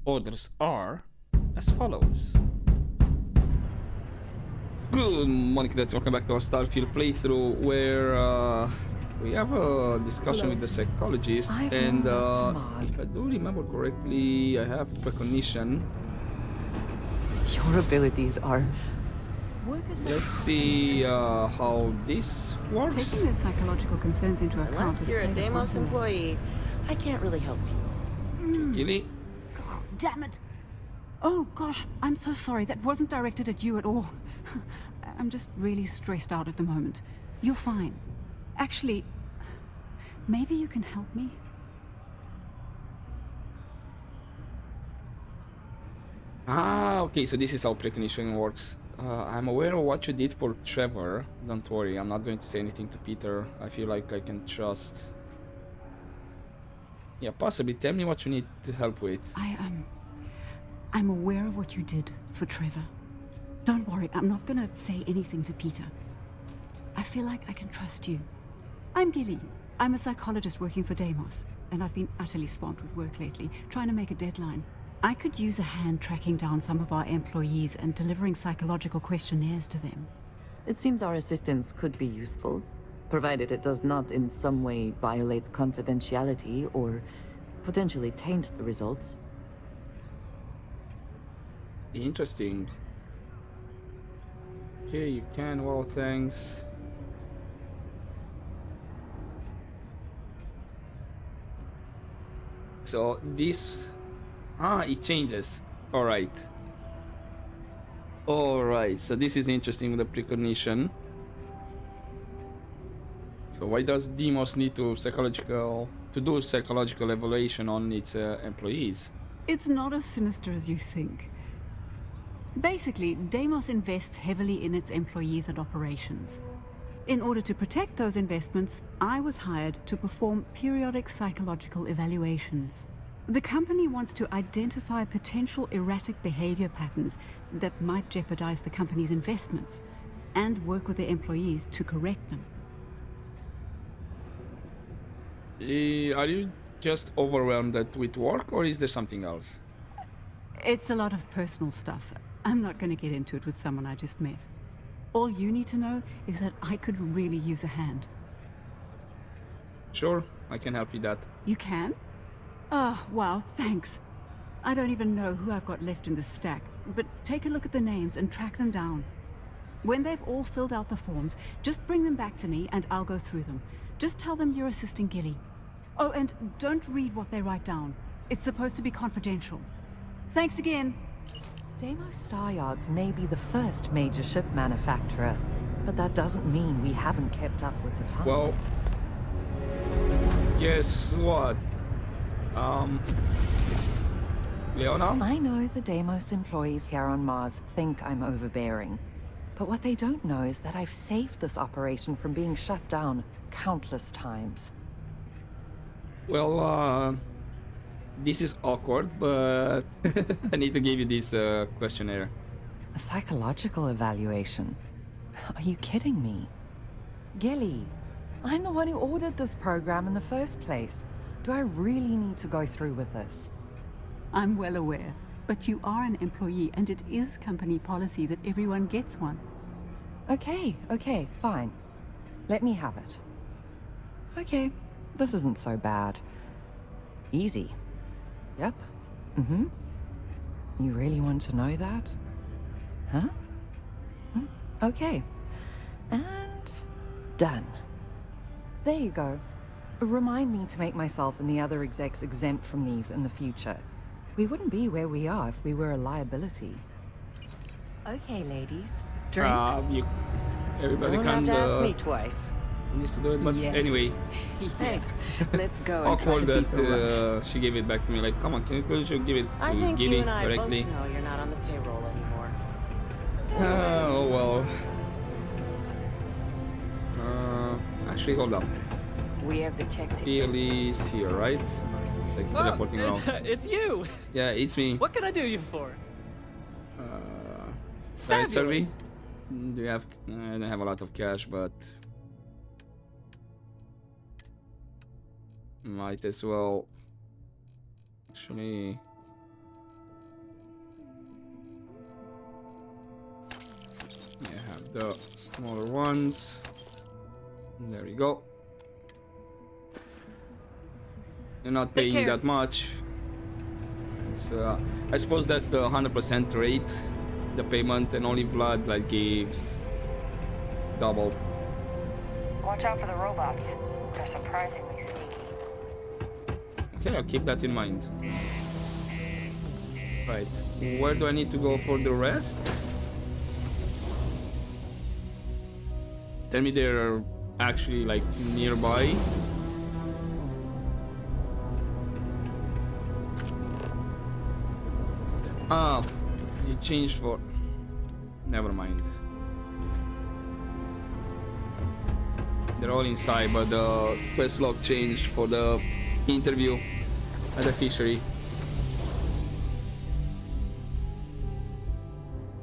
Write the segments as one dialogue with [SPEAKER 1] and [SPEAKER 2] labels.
[SPEAKER 1] orders are as follows. Good morning, cadets. Welcome back to our Starfield playthrough, where we have a discussion with the psychologist, and if I do remember correctly, I have precognition.
[SPEAKER 2] Your abilities are...
[SPEAKER 1] Let's see how this works.
[SPEAKER 3] Taking their psychological concerns into account.
[SPEAKER 4] Unless you're a Deimos employee, I can't really help you.
[SPEAKER 1] Gilly.
[SPEAKER 3] Oh, damn it! Oh gosh, I'm so sorry. That wasn't directed at you at all. I'm just really stressed out at the moment. You're fine. Actually, maybe you can help me?
[SPEAKER 1] Ah, okay, so this is how precognition works. I'm aware of what you did for Trevor. Don't worry, I'm not going to say anything to Peter. I feel like I can trust. Yeah, possibly. Tell me what you need to help with.
[SPEAKER 3] I'm aware of what you did for Trevor. Don't worry, I'm not gonna say anything to Peter. I feel like I can trust you. I'm Gilly. I'm a psychologist working for Deimos, and I've been utterly swamped with work lately, trying to make a deadline. I could use a hand tracking down some of our employees and delivering psychological questionnaires to them.
[SPEAKER 2] It seems our assistance could be useful, provided it does not in some way violate confidentiality or potentially taint the results.
[SPEAKER 1] Interesting. Okay, you can. Well, thanks. So this... Ah, it changes. Alright. Alright, so this is interesting with the precognition. So why does Deimos need to do psychological evaluation on its employees?
[SPEAKER 3] It's not as sinister as you think. Basically, Deimos invests heavily in its employees and operations. In order to protect those investments, I was hired to perform periodic psychological evaluations. The company wants to identify potential erratic behavior patterns that might jeopardize the company's investments and work with their employees to correct them.
[SPEAKER 1] Are you just overwhelmed with work, or is there something else?
[SPEAKER 3] It's a lot of personal stuff. I'm not going to get into it with someone I just met. All you need to know is that I could really use a hand.
[SPEAKER 1] Sure, I can help you that.
[SPEAKER 3] You can? Oh, wow, thanks. I don't even know who I've got left in the stack, but take a look at the names and track them down. When they've all filled out the forms, just bring them back to me and I'll go through them. Just tell them you're assisting Gilly. Oh, and don't read what they write down. It's supposed to be confidential. Thanks again.
[SPEAKER 2] Deimos Star Yards may be the first major ship manufacturer, but that doesn't mean we haven't kept up with the times.
[SPEAKER 1] Well, guess what? Leona?
[SPEAKER 2] I know the Deimos employees here on Mars think I'm overbearing, but what they don't know is that I've saved this operation from being shut down countless times.
[SPEAKER 1] Well, this is awkward, but I need to give you this questionnaire.
[SPEAKER 2] A psychological evaluation? Are you kidding me? Gilly, I'm the one who ordered this program in the first place. Do I really need to go through with this?
[SPEAKER 3] I'm well aware, but you are an employee and it is company policy that everyone gets one.
[SPEAKER 2] Okay, fine. Let me have it. Okay, this isn't so bad. Easy. Yep. Mm-hmm. You really want to know that? Huh? Okay. And done. There you go. Remind me to make myself and the other execs exempt from these in the future. We wouldn't be where we are if we were a liability. Okay, ladies. Drinks?
[SPEAKER 1] Everybody
[SPEAKER 4] Don't have to ask me twice.
[SPEAKER 1] needs to do it, but
[SPEAKER 3] Yes.
[SPEAKER 1] anyway.
[SPEAKER 4] Hey, let's go. And
[SPEAKER 1] Awkward
[SPEAKER 4] try to keep the rush.
[SPEAKER 1] that she gave it back to me, like, come on, couldn't you give it
[SPEAKER 4] I
[SPEAKER 1] to
[SPEAKER 4] think
[SPEAKER 1] Gilly
[SPEAKER 4] you and I
[SPEAKER 1] directly?
[SPEAKER 4] both know you're not on the payroll anymore.
[SPEAKER 1] Oh well. Actually, hold up.
[SPEAKER 4] We have the tech to
[SPEAKER 1] Gilly's here, right? Like teleporting around.
[SPEAKER 5] It's you!
[SPEAKER 1] Yeah, it's me.
[SPEAKER 5] What can I do you for?
[SPEAKER 1] Right, Survey?
[SPEAKER 5] Fabulous.
[SPEAKER 1] Do you have? I don't have a lot of cash, but might as well. Actually, I have the smaller ones. There we go. You're not paying that much. It's, I suppose that's the 100% rate, the payment, and only Vlad like gives double.
[SPEAKER 5] Watch out for the robots. They're surprisingly sneaky.
[SPEAKER 1] Okay, I'll keep that in mind. Right, where do I need to go for the rest? Tell me they're actually like nearby. Ah, you changed for... Never mind. They're all inside, but the quest log changed for the interview at the fishery.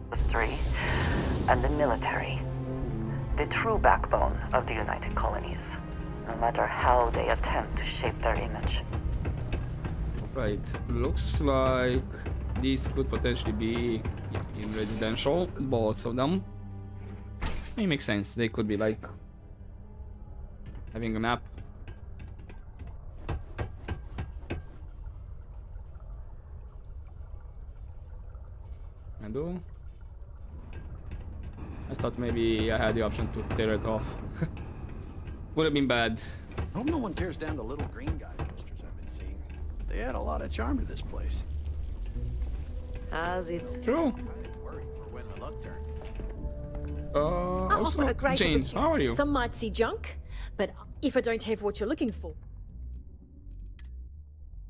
[SPEAKER 6] Industry and the military. The true backbone of the United Colonies, no matter how they attempt to shape their image.
[SPEAKER 1] Right, looks like these could potentially be in residential, both of them. It makes sense, they could be like having a nap. I do. I thought maybe I had the option to tear it off. Would have been bad.
[SPEAKER 7] I hope no one tears down the little green guy posters I've been seeing. They add a lot of charm to this place.
[SPEAKER 8] Has it?
[SPEAKER 1] True.
[SPEAKER 7] Worry for when the luck turns.
[SPEAKER 8] I
[SPEAKER 1] Also,
[SPEAKER 8] offer a great
[SPEAKER 1] James, how are you?
[SPEAKER 8] Some might see junk, but if I don't have what you're looking for.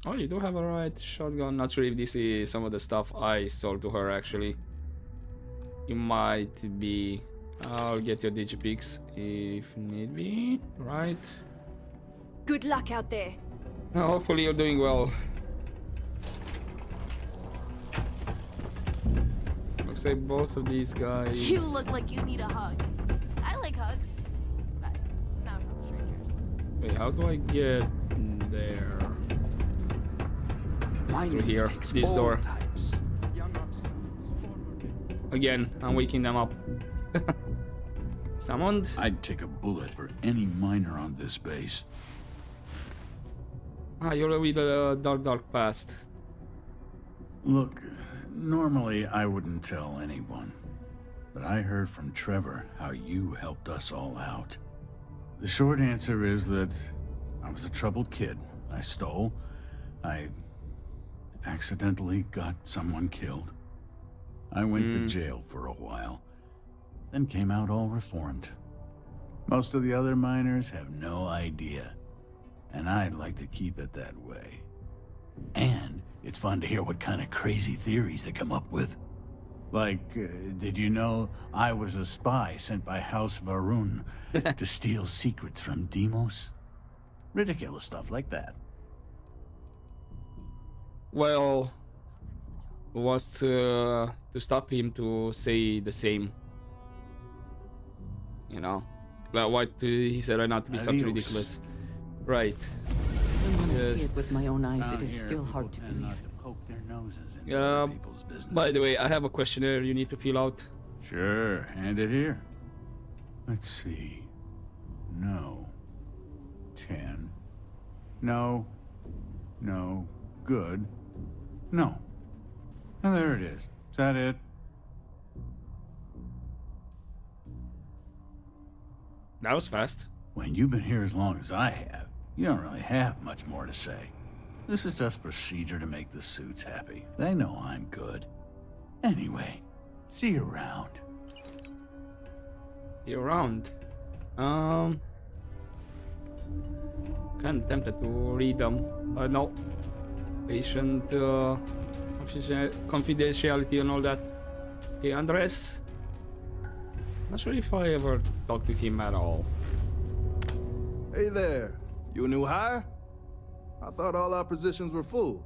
[SPEAKER 1] Oh, you do have a right shotgun. Not sure if this is some of the stuff I sold to her actually. You might be. I'll get your digipics if need be. Right.
[SPEAKER 8] Good luck out there.
[SPEAKER 1] Hopefully you're doing well. Looks like both of these guys.
[SPEAKER 9] You look like you need a hug. I like hugs, but not from strangers.
[SPEAKER 1] Wait, how do I get there? It's through here. This door. Again, I'm waking them up. Summoned?
[SPEAKER 10] I'd take a bullet for any miner on this base.
[SPEAKER 1] Ah, you're with the dark past.
[SPEAKER 10] Look, normally I wouldn't tell anyone, but I heard from Trevor how you helped us all out. The short answer is that I was a troubled kid. I stole. I accidentally got someone killed. I went to jail for a while, then came out all reformed. Most of the other miners have no idea, and I'd like to keep it that way. And it's fun to hear what kind of crazy theories they come up with. Like, did you know I was a spy sent by House Varun to steal secrets from Deimos? Ridiculous stuff like that.
[SPEAKER 1] Well, was to stop him to say the same. You know, like what he said right now to be something ridiculous. Right.
[SPEAKER 11] When I see it with my own eyes, it is still hard to believe.
[SPEAKER 1] By the way, I have a questionnaire you need to fill out.
[SPEAKER 10] Sure, hand it here. Let's see. No. 10. No. No. Good. No. And there it is. Is that it?
[SPEAKER 1] That was fast.
[SPEAKER 10] When you've been here as long as I have, you don't really have much more to say. This is just procedure to make the suits happy. They know I'm good. Anyway, see you around.
[SPEAKER 1] You're around. Kind of tempted to read them, but no. Patient confidentiality and all that. Okay, Andres. Not sure if I ever talked with him at all.
[SPEAKER 12] Hey there. You a new hire? I thought all our positions were full.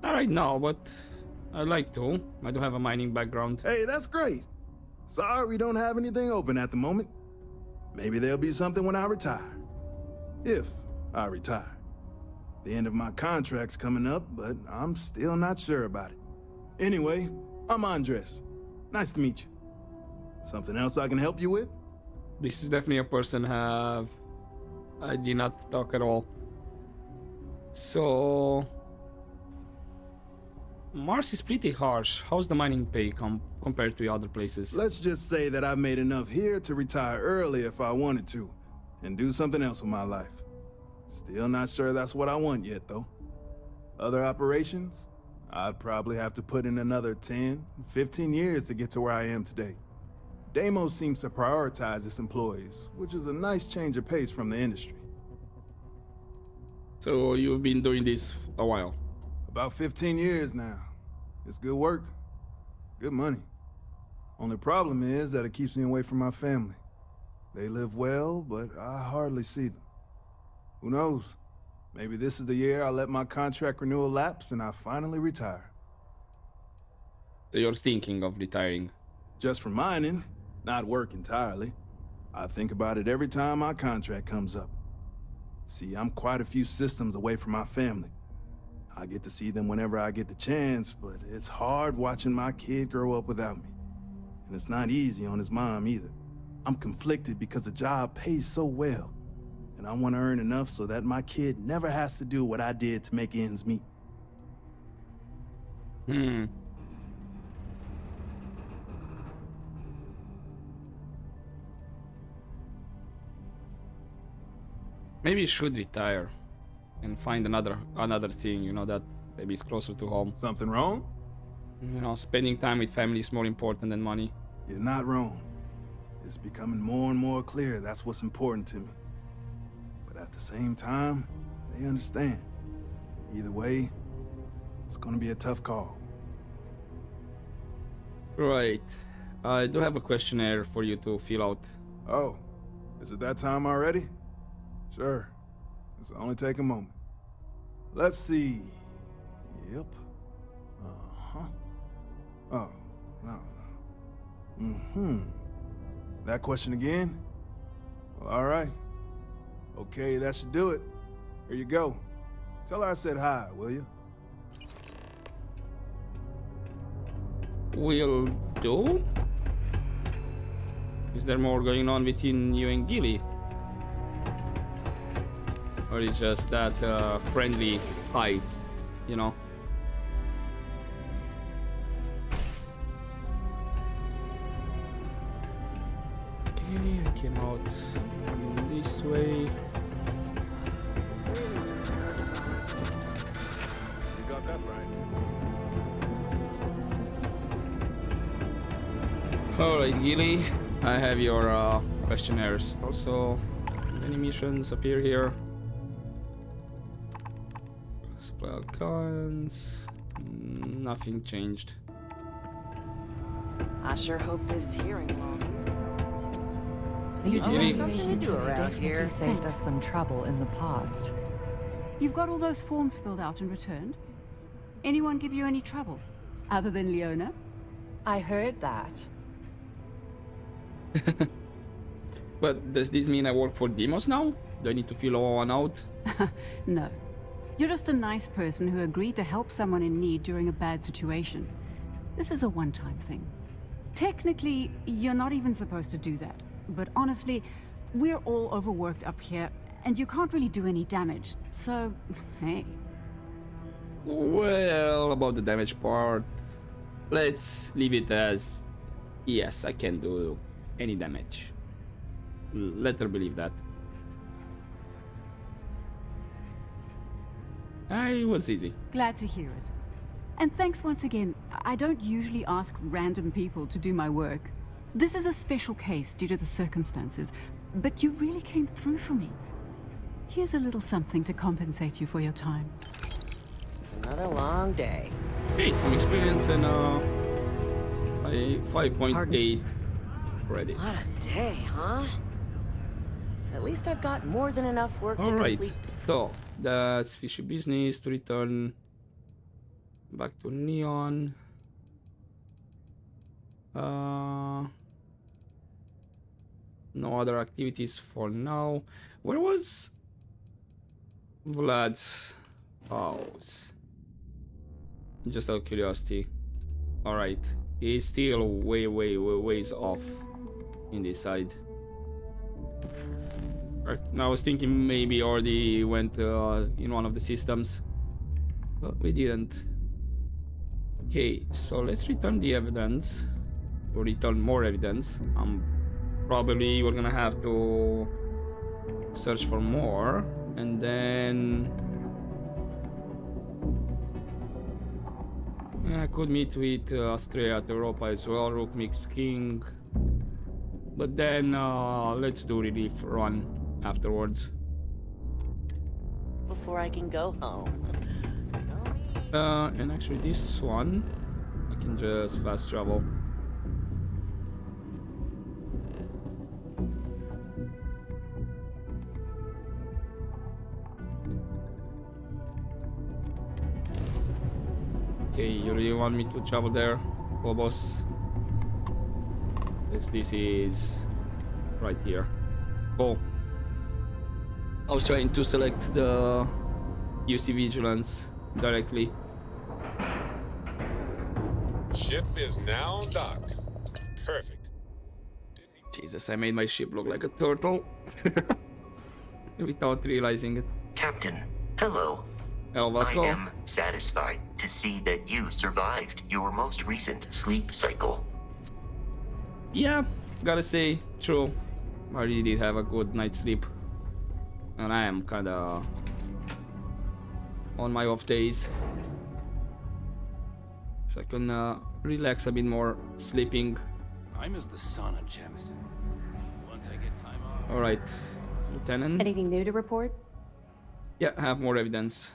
[SPEAKER 1] Not right now, but I'd like to. I do have a mining background.
[SPEAKER 12] Hey, that's great. Sorry we don't have anything open at the moment. Maybe there'll be something when I retire. If I retire. The end of my contract's coming up, but I'm still not sure about it. Anyway, I'm Andres. Nice to meet you. Something else I can help you with?
[SPEAKER 1] This is definitely a person I did not talk at all. So Mars is pretty harsh. How's the mining pay compared to other places?
[SPEAKER 12] Let's just say that I've made enough here to retire early if I wanted to, and do something else with my life. Still not sure that's what I want yet, though. Other operations? I'd probably have to put in another 10, 15 years to get to where I am today. Deimos seems to prioritize its employees, which is a nice change of pace from the industry.
[SPEAKER 1] So you've been doing this a while?
[SPEAKER 12] About 15 years now. It's good work. Good money. Only problem is that it keeps me away from my family. They live well, but I hardly see them. Who knows? Maybe this is the year I let my contract renewal lapse and I finally retire.
[SPEAKER 1] So you're thinking of retiring?
[SPEAKER 12] Just from mining, not work entirely. I think about it every time my contract comes up. See, I'm quite a few systems away from my family. I get to see them whenever I get the chance, but it's hard watching my kid grow up without me. And it's not easy on his mom either. I'm conflicted because the job pays so well. And I want to earn enough so that my kid never has to do what I did to make ends meet.
[SPEAKER 1] Maybe you should retire and find another thing, you know, that maybe is closer to home.
[SPEAKER 12] Something wrong?
[SPEAKER 1] You know, spending time with family is more important than money.
[SPEAKER 12] You're not wrong. It's becoming more and more clear that's what's important to me. But at the same time, they understand. Either way, it's gonna be a tough call.
[SPEAKER 1] Right. I do have a questionnaire for you to fill out.
[SPEAKER 12] Oh, is it that time already? Sure. This'll only take a moment. Let's see. Yep. Uh-huh. Oh, no. That question again? Well, all right. Okay, that should do it. Here you go. Tell her I said hi, will you?
[SPEAKER 1] Will do? Is there more going on between you and Gilly? Or is just that friendly hi, you know? Okay, I came out this way.
[SPEAKER 7] You got that right.
[SPEAKER 1] Alright, Gilly, I have your questionnaires. Also, any missions appear here? Supply all coins. Nothing changed.
[SPEAKER 4] I sure hope this hearing loss is...
[SPEAKER 2] These
[SPEAKER 1] Gilly?
[SPEAKER 4] Something to do around
[SPEAKER 2] definitely
[SPEAKER 4] here.
[SPEAKER 2] saved us some trouble in the past.
[SPEAKER 3] You've got all those forms filled out and returned? Anyone give you any trouble? Other than Leona?
[SPEAKER 2] I heard that.
[SPEAKER 1] But does this mean I work for Deimos now? Do I need to fill one out?
[SPEAKER 3] No. You're just a nice person who agreed to help someone in need during a bad situation. This is a one-time thing. Technically, you're not even supposed to do that. But honestly, we're all overworked up here, and you can't really do any damage, so, hey.
[SPEAKER 1] Well, about the damage part, let's leave it as yes, I can do any damage. Let her believe that. It was easy.
[SPEAKER 3] Glad to hear it. And thanks once again. I don't usually ask random people to do my work. This is a special case due to the circumstances, but you really came through for me. Here's a little something to compensate you for your time.
[SPEAKER 4] Another long day.
[SPEAKER 1] Hey, some experience and a 5.8 credits.
[SPEAKER 4] What a day, huh? At least I've got more than enough work to
[SPEAKER 1] Alright,
[SPEAKER 4] complete.
[SPEAKER 1] so that's fishy business to return back to Neon. No other activities for now. Where was Vlad's Pause. Just out of curiosity. Alright. He's still ways off in this side. I was thinking maybe already went in one of the systems, but we didn't. Okay, so let's return the evidence, or return more evidence. Probably we're gonna have to search for more, and then I could meet with Astrea at Europa as well, Rook Mix King. But then let's do relief run afterwards.
[SPEAKER 4] Before I can go home.
[SPEAKER 1] And actually this one, I can just fast travel. Okay, you really want me to travel there, Phobos? This is right here. Oh. I was trying to select the UC Vigilance directly.
[SPEAKER 13] Ship is now docked. Perfect.
[SPEAKER 1] Jesus, I made my ship look like a turtle. Without realizing it.
[SPEAKER 14] Captain, hello.
[SPEAKER 1] Hello, Vasco.
[SPEAKER 14] I am satisfied to see that you survived your most recent sleep cycle.
[SPEAKER 1] Yeah, gotta say, true. I really did have a good night's sleep. And I am kinda on my off days. So I can relax a bit more sleeping.
[SPEAKER 7] I miss the sun on Jamison. Once I get time off.
[SPEAKER 1] Alright, Lieutenant.
[SPEAKER 15] Anything new to report?
[SPEAKER 1] Yeah, I have more evidence.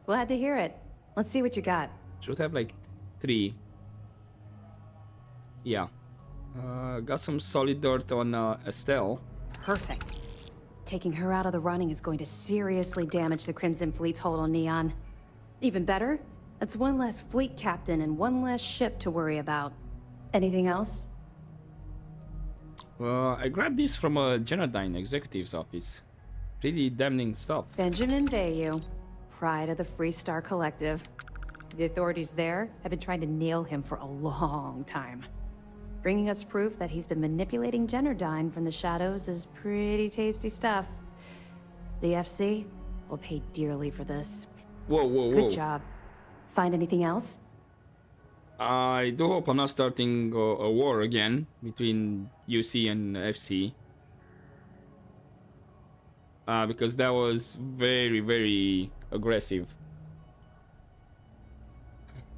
[SPEAKER 15] Glad to hear it. Let's see what you got.
[SPEAKER 1] Should have like 3. Yeah. Got some solid dirt on Estelle.
[SPEAKER 15] Perfect. Taking her out of the running is going to seriously damage the Crimson Fleet's hold on Neon. Even better, that's one less fleet captain and one less ship to worry about. Anything else?
[SPEAKER 1] I grabbed this from a Genodyne executive's office. Pretty damning stuff.
[SPEAKER 15] Benjamin Dayu, pride of the Freestar Collective. The authorities there have been trying to nail him for a long time. Bringing us proof that he's been manipulating Genodyne from the shadows is pretty tasty stuff. The FC will pay dearly for this.
[SPEAKER 1] Whoa.
[SPEAKER 15] Good job. Find anything else?
[SPEAKER 1] I do hope I'm not starting a war again between UC and FC. Because that was very aggressive.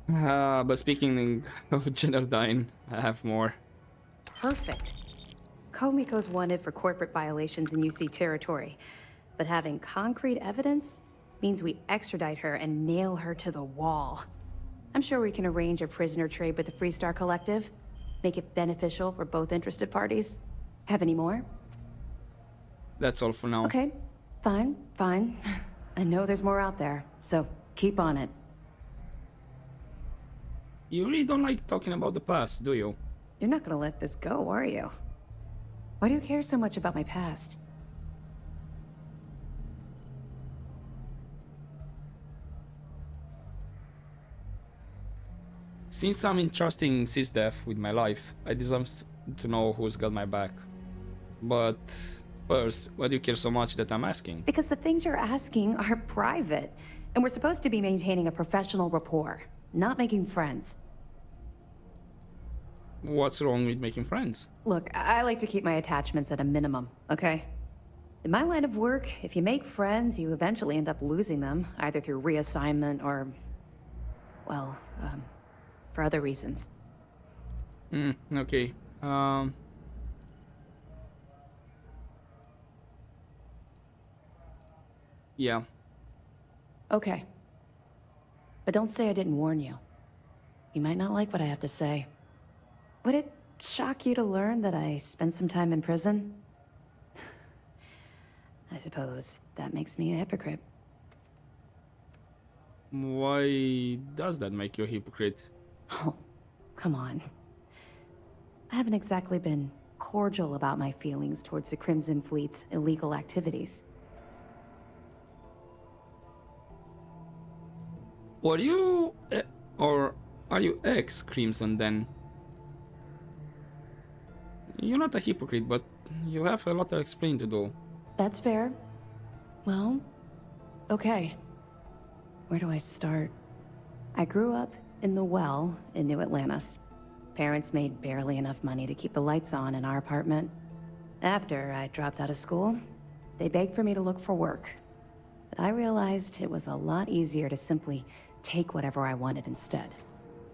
[SPEAKER 1] But speaking of Genodyne, I have more.
[SPEAKER 15] Perfect. Komiko's wanted for corporate violations in UC territory, but having concrete evidence means we extradite her and nail her to the wall. I'm sure we can arrange a prisoner trade with the Freestar Collective, make it beneficial for both interested parties. Have any more?
[SPEAKER 1] That's all for now.
[SPEAKER 15] Okay, fine. I know there's more out there, so keep on it.
[SPEAKER 1] You really don't like talking about the past, do you?
[SPEAKER 15] You're not gonna let this go, are you? Why do you care so much about my past?
[SPEAKER 1] Since I'm entrusting SysDef with my life, I deserve to know who's got my back. But first, why do you care so much that I'm asking?
[SPEAKER 15] Because the things you're asking are private, and we're supposed to be maintaining a professional rapport, not making friends.
[SPEAKER 1] What's wrong with making friends?
[SPEAKER 15] Look, I like to keep my attachments at a minimum, okay? In my line of work, if you make friends, you eventually end up losing them, either through reassignment or, well, for other reasons.
[SPEAKER 1] Okay. Yeah.
[SPEAKER 15] Okay. But don't say I didn't warn you. You might not like what I have to say. Would it shock you to learn that I spent some time in prison? I suppose that makes me a hypocrite.
[SPEAKER 1] Why does that make you a hypocrite?
[SPEAKER 15] Oh, come on. I haven't exactly been cordial about my feelings towards the Crimson Fleet's illegal activities.
[SPEAKER 1] Were you... or are you ex-Crimson then? You're not a hypocrite, but you have a lot to explain to do.
[SPEAKER 15] That's fair. Well, okay. Where do I start? I grew up in the Well in New Atlantis. Parents made barely enough money to keep the lights on in our apartment. After I dropped out of school, they begged for me to look for work. But I realized it was a lot easier to simply take whatever I wanted instead.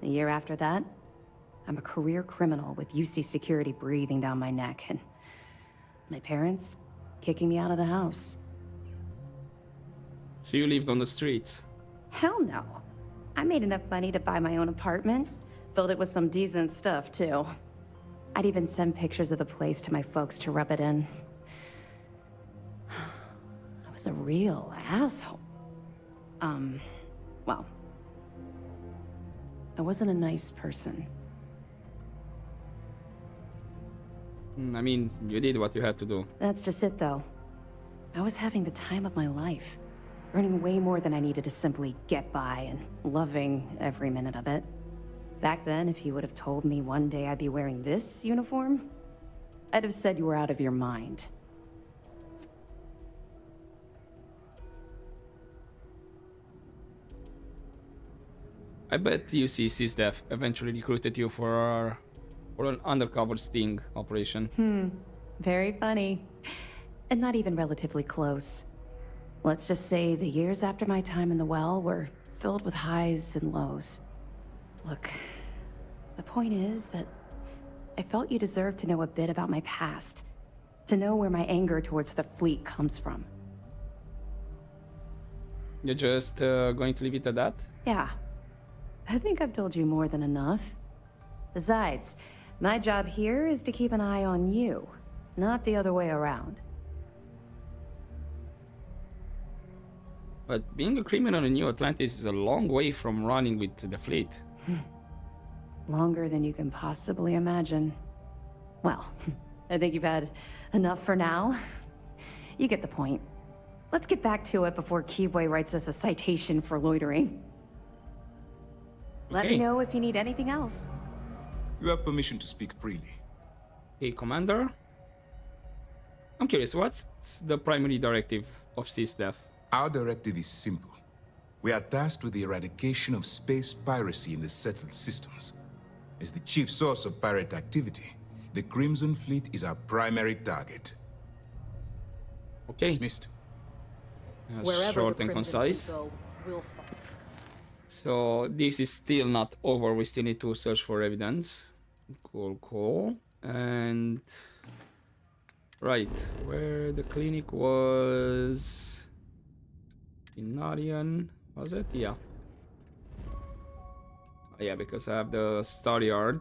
[SPEAKER 15] A year after that, I'm a career criminal with UC security breathing down my neck, and my parents kicking me out of the house.
[SPEAKER 1] So you lived on the streets?
[SPEAKER 15] Hell no. I made enough money to buy my own apartment. Filled it with some decent stuff, too. I'd even send pictures of the place to my folks to rub it in. I was a real asshole. Well, I wasn't a nice person.
[SPEAKER 1] I mean, you did what you had to do.
[SPEAKER 15] That's just it, though. I was having the time of my life. Earning way more than I needed to simply get by and loving every minute of it. Back then, if you would have told me one day I'd be wearing this uniform, I'd have said you were out of your mind.
[SPEAKER 1] I bet UC SysDef eventually recruited you for an undercover sting operation.
[SPEAKER 15] Very funny. And not even relatively close. Let's just say the years after my time in the Well were filled with highs and lows. Look, the point is that I felt you deserved to know a bit about my past. To know where my anger towards the fleet comes from.
[SPEAKER 1] You're just going to leave it at that?
[SPEAKER 15] Yeah. I think I've told you more than enough. Besides, my job here is to keep an eye on you, not the other way around.
[SPEAKER 1] But being a criminal in New Atlantis is a long way from running with the fleet.
[SPEAKER 15] Longer than you can possibly imagine. Well, I think you've had enough for now. You get the point. Let's get back to it before Keyboy writes us a citation for loitering. Let me know if you need anything else.
[SPEAKER 16] You have permission to speak freely.
[SPEAKER 1] Hey, Commander. I'm curious, what's the primary directive of SysDef?
[SPEAKER 16] Our directive is simple. We are tasked with the eradication of space piracy in the settled systems. As the chief source of pirate activity, the Crimson Fleet is our primary target.
[SPEAKER 1] Okay.
[SPEAKER 16] Dismissed.
[SPEAKER 1] Short and concise. So this is still not over. We still need to search for evidence. Cool. And right, where the clinic was in Narian, was it? Yeah. Yeah, because I have the Star Yard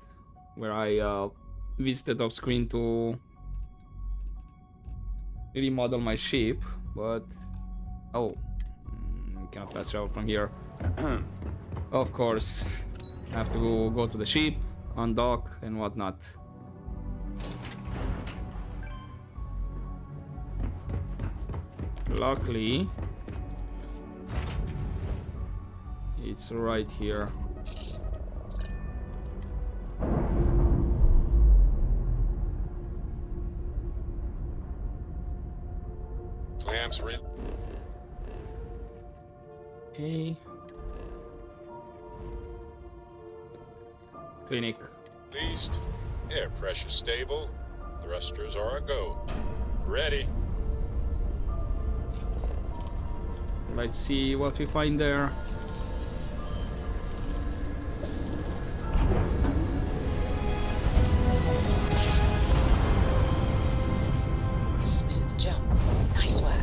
[SPEAKER 1] where I visited off screen to remodel my ship, but cannot pass travel from here. Of course, I have to go to the ship, undock and whatnot. Luckily, it's right here.
[SPEAKER 13] Clamps ready.
[SPEAKER 1] Okay. Clinic.
[SPEAKER 13] Beast. Air pressure stable. Thrusters are a go. Ready.
[SPEAKER 1] Let's see what we find there.
[SPEAKER 17] Smooth jump. Nice work.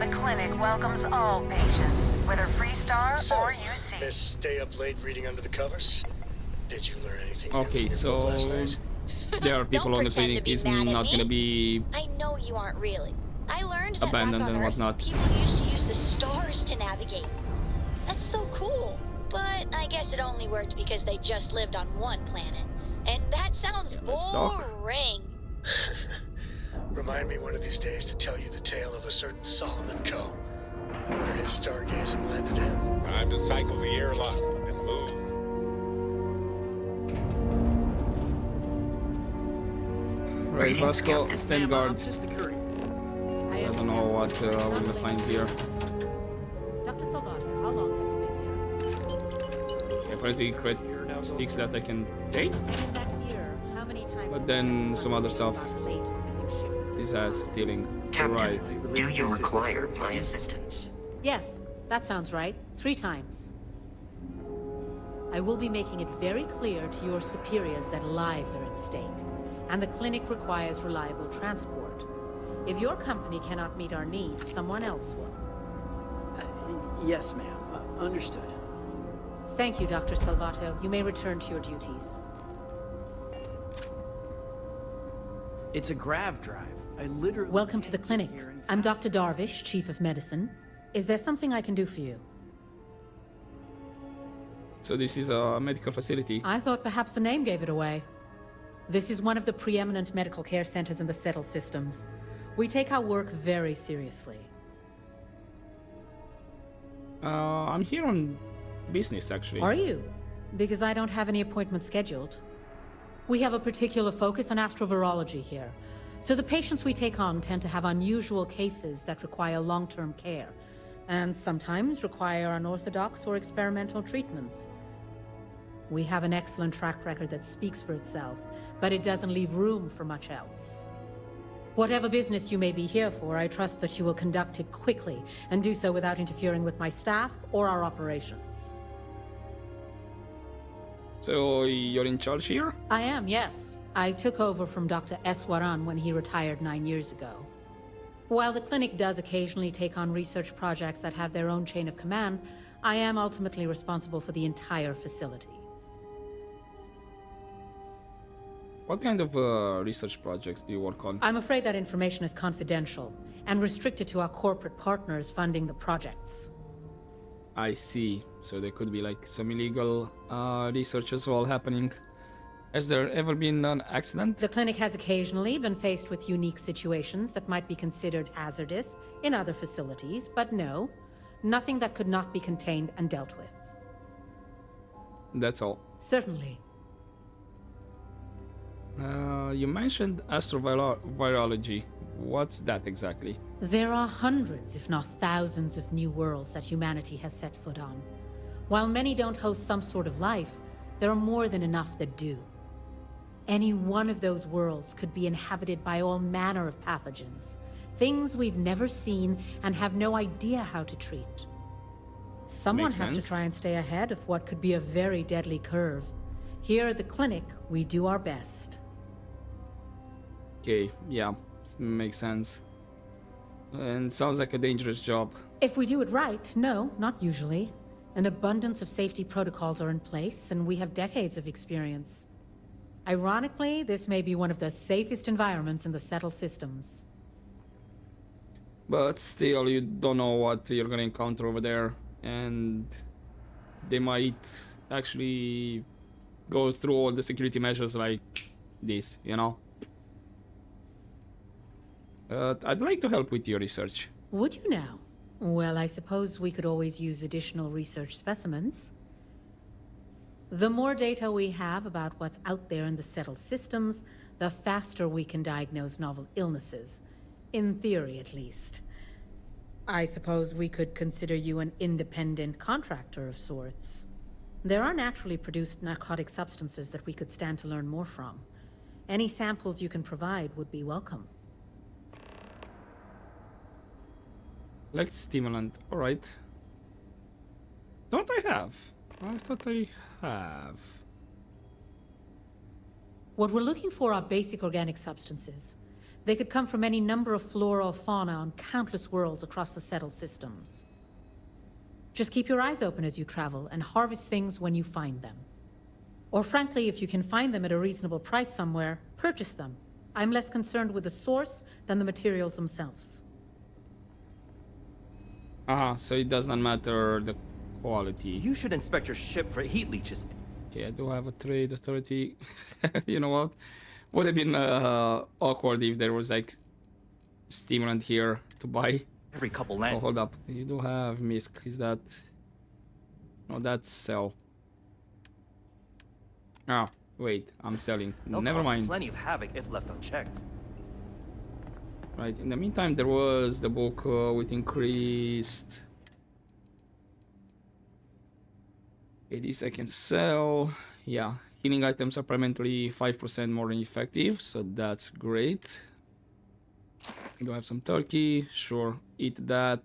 [SPEAKER 5] The clinic welcomes all patients, whether Freestar or UC.
[SPEAKER 18] Miss stay up late reading under the covers? Did you learn anything
[SPEAKER 1] Okay,
[SPEAKER 18] new from your book last night?
[SPEAKER 1] there are people on the clinic is not gonna be
[SPEAKER 19] I know you aren't really. I learned that
[SPEAKER 1] abandoned
[SPEAKER 19] back on
[SPEAKER 1] and
[SPEAKER 19] Earth,
[SPEAKER 1] whatnot.
[SPEAKER 19] people used to use the stars to navigate. That's so cool. But I guess it only worked because they just lived on one planet. And that sounds boring.
[SPEAKER 18] Remind me one of these days to tell you the tale of a certain Solomon Co. Where his stargazing landed him.
[SPEAKER 13] Time to cycle the airlock and move.
[SPEAKER 1] Right, Vasco, stand guard.
[SPEAKER 17] Just occurring.
[SPEAKER 1] I don't know what we're gonna find here.
[SPEAKER 20] Dr. Salvato, how long have you been here?
[SPEAKER 1] Apparently create sticks that I can take. But then some other stuff is as stealing.
[SPEAKER 14] Captain,
[SPEAKER 1] Right.
[SPEAKER 14] do you require my assistance?
[SPEAKER 20] Yes, that sounds right. 3 times. I will be making it very clear to your superiors that lives are at stake, and the clinic requires reliable transport. If your company cannot meet our needs, someone else will.
[SPEAKER 17] Yes, ma'am. Understood.
[SPEAKER 20] Thank you, Dr. Salvato. You may return to your duties.
[SPEAKER 17] It's a grav drive. I literally...
[SPEAKER 20] Welcome to the clinic. I'm Dr. Darvish, Chief of Medicine. Is there something I can do for you?
[SPEAKER 1] So this is a medical facility.
[SPEAKER 20] I thought perhaps the name gave it away. This is one of the preeminent medical care centers in the settled systems. We take our work very seriously.
[SPEAKER 1] I'm here on business, actually.
[SPEAKER 20] Are you? Because I don't have any appointments scheduled. We have a particular focus on astrovirology here. So the patients we take on tend to have unusual cases that require long-term care, and sometimes require unorthodox or experimental treatments. We have an excellent track record that speaks for itself, but it doesn't leave room for much else. Whatever business you may be here for, I trust that you will conduct it quickly, and do so without interfering with my staff or our operations.
[SPEAKER 1] So you're in charge here?
[SPEAKER 20] I am, yes. I took over from Dr. Eswaran when he retired 9 years ago. While the clinic does occasionally take on research projects that have their own chain of command, I am ultimately responsible for the entire facility.
[SPEAKER 1] What kind of research projects do you work on?
[SPEAKER 20] I'm afraid that information is confidential and restricted to our corporate partners funding the projects.
[SPEAKER 1] I see. So there could be like some illegal research as well happening. Has there ever been an accident?
[SPEAKER 20] The clinic has occasionally been faced with unique situations that might be considered hazardous in other facilities, but no, nothing that could not be contained and dealt with.
[SPEAKER 1] That's all.
[SPEAKER 20] Certainly.
[SPEAKER 1] You mentioned astrovirology. What's that exactly?
[SPEAKER 20] There are hundreds, if not thousands, of new worlds that humanity has set foot on. While many don't host some sort of life, there are more than enough that do. Any one of those worlds could be inhabited by all manner of pathogens, things we've never seen and have no idea how to treat. Someone has to try and stay ahead of what could be a very deadly curve. Here at the clinic, we do our best.
[SPEAKER 1] Okay, yeah, makes sense. And sounds like a dangerous job.
[SPEAKER 20] If we do it right, no, not usually. An abundance of safety protocols are in place, and we have decades of experience. Ironically, this may be one of the safest environments in the settled systems.
[SPEAKER 1] But still, you don't know what you're gonna encounter over there, and they might actually go through all the security measures like this, you know? I'd like to help with your research.
[SPEAKER 20] Would you now? Well, I suppose we could always use additional research specimens. The more data we have about what's out there in the settled systems, the faster we can diagnose novel illnesses. In theory, at least. I suppose we could consider you an independent contractor of sorts. There are naturally produced narcotic substances that we could stand to learn more from. Any samples you can provide would be welcome.
[SPEAKER 1] Like stimulant, alright. Don't I have? I thought I have.
[SPEAKER 20] What we're looking for are basic organic substances. They could come from any number of flora or fauna on countless worlds across the settled systems. Just keep your eyes open as you travel and harvest things when you find them. Or frankly, if you can find them at a reasonable price somewhere, purchase them. I'm less concerned with the source than the materials themselves.
[SPEAKER 1] So it does not matter the quality.
[SPEAKER 21] You should inspect your ship for heat leeches.
[SPEAKER 1] Okay, I do have a trade authority. You know what? Would have been awkward if there was like stimulant here to buy.
[SPEAKER 21] every couple
[SPEAKER 1] Oh,
[SPEAKER 21] land.
[SPEAKER 1] hold up. You do have Misk. Is that... No, that's sell. Ah, wait. I'm selling.
[SPEAKER 21] They'll
[SPEAKER 1] Never
[SPEAKER 21] cause
[SPEAKER 1] mind.
[SPEAKER 21] plenty of havoc if left unchecked.
[SPEAKER 1] Right. In the meantime, there was the book with increased... Okay, this I can sell. Yeah. Healing items are permanently 5% more effective, so that's great. Do I have some turkey? Sure, eat that.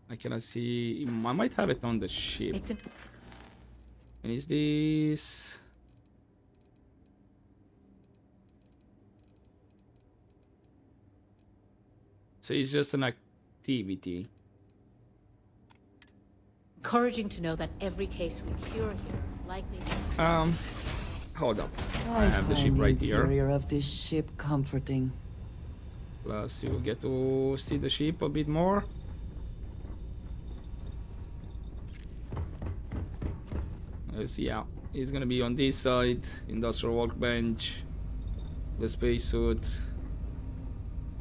[SPEAKER 1] I cannot see. I might have it on the ship. And is this? So it's just an activity.
[SPEAKER 20] Encouraging to know that every case we cure here likely.
[SPEAKER 1] Hold up.
[SPEAKER 11] I
[SPEAKER 1] have the ship right here.
[SPEAKER 11] The interior of this ship comforting.
[SPEAKER 1] Plus, you get to see the ship a bit more. Yeah, it's gonna be on this side, industrial workbench, the spacesuit,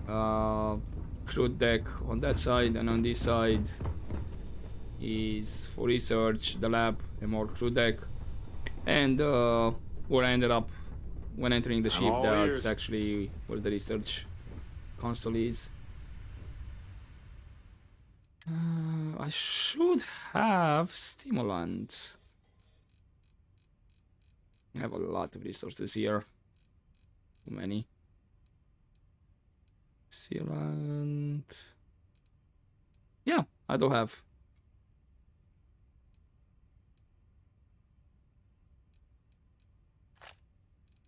[SPEAKER 1] crew deck on that side, and on this side is for research, the lab, and more crew deck. And where I ended up when entering the ship, that's actually where the research console is. I should have stimulants. I have a lot of resources here. Too many. Sealant. Yeah, I do have.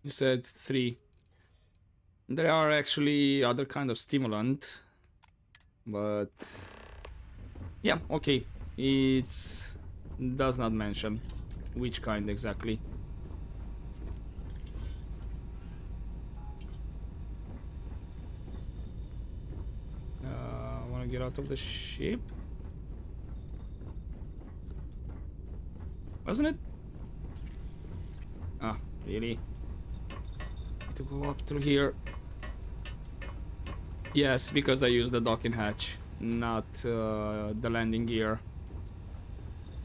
[SPEAKER 1] You said 3. There are actually other kind of stimulant, but yeah, okay. It does not mention which kind exactly. I want to get out of the ship. Wasn't it? Ah, really? To go up through here. Yes, because I used the docking hatch, not the landing gear.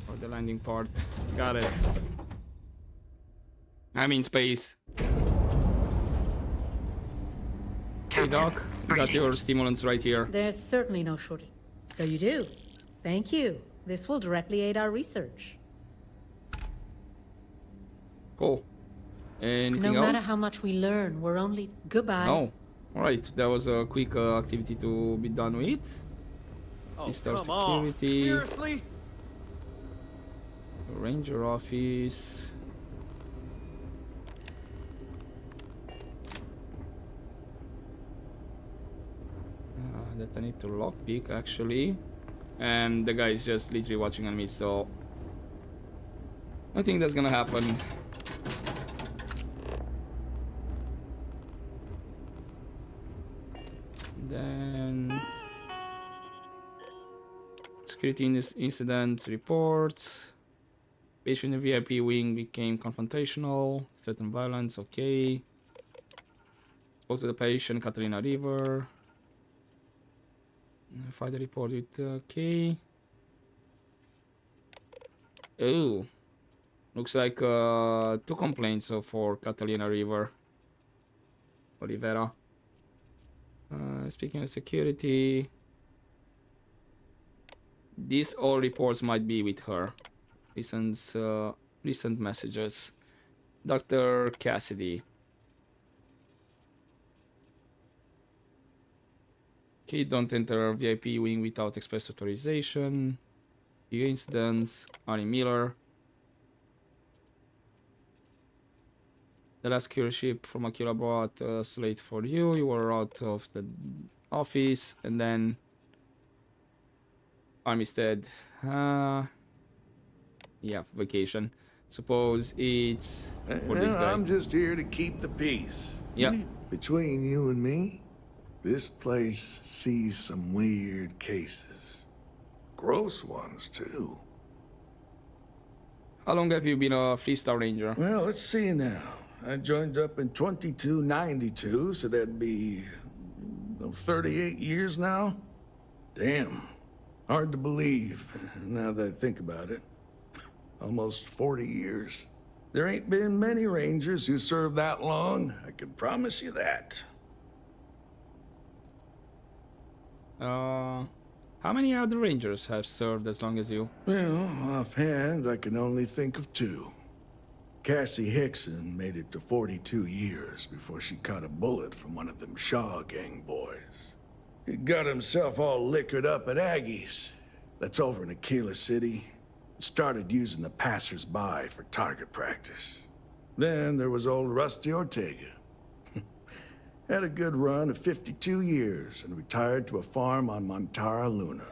[SPEAKER 1] Or the landing part. Got it. I'm in space. Hey Doc, you got your stimulants right here.
[SPEAKER 20] There's certainly no shortage. So you do. Thank you. This will directly aid our research.
[SPEAKER 1] Cool. Anything else?
[SPEAKER 20] No matter how much we learn, we're only... Goodbye.
[SPEAKER 1] No. Alright, that was a quick activity to be done with.
[SPEAKER 18] Oh,
[SPEAKER 1] Star
[SPEAKER 18] come on.
[SPEAKER 1] security.
[SPEAKER 18] Seriously?
[SPEAKER 1] Ranger office. That I need to lockpick actually. And the guy is just literally watching on me, so I think that's gonna happen. Then security incidents reports. Patient in the VIP wing became confrontational. Threatened violence. Okay. Spoke to the patient, Catalina River. Find the report with okay. Oh, looks like 2 complaints for Catalina River. Olivera. Speaking of security, these all reports might be with her. Recent messages. Dr. Cassidy. Okay, don't enter VIP wing without express authorization. Few incidents. Arnie Miller. The last cure ship from Aquila brought a slate for you. You were out of the office, and then Armistead. Yeah, vacation. Suppose it's for this guy.
[SPEAKER 6] I'm just here to keep the peace.
[SPEAKER 1] Yeah.
[SPEAKER 6] Between you and me, this place sees some weird cases. Gross ones, too.
[SPEAKER 1] How long have you been a 3-star ranger?
[SPEAKER 6] Well, let's see now. I joined up in 2292, so that'd be 38 years now? Damn. Hard to believe, now that I think about it. Almost 40 years. There ain't been many Rangers who served that long, I can promise you that.
[SPEAKER 1] How many other Rangers have served as long as you?
[SPEAKER 6] Well, offhand, I can only think of two. Cassie Hickson made it to 42 years before she caught a bullet from one of them Shaw gang boys. He got himself all liquored up at Aggie's. That's over in Aquila City. Started using the passers-by for target practice. Then there was old Rusty Ortega. Had a good run of 52 years and retired to a farm on Montara Luna.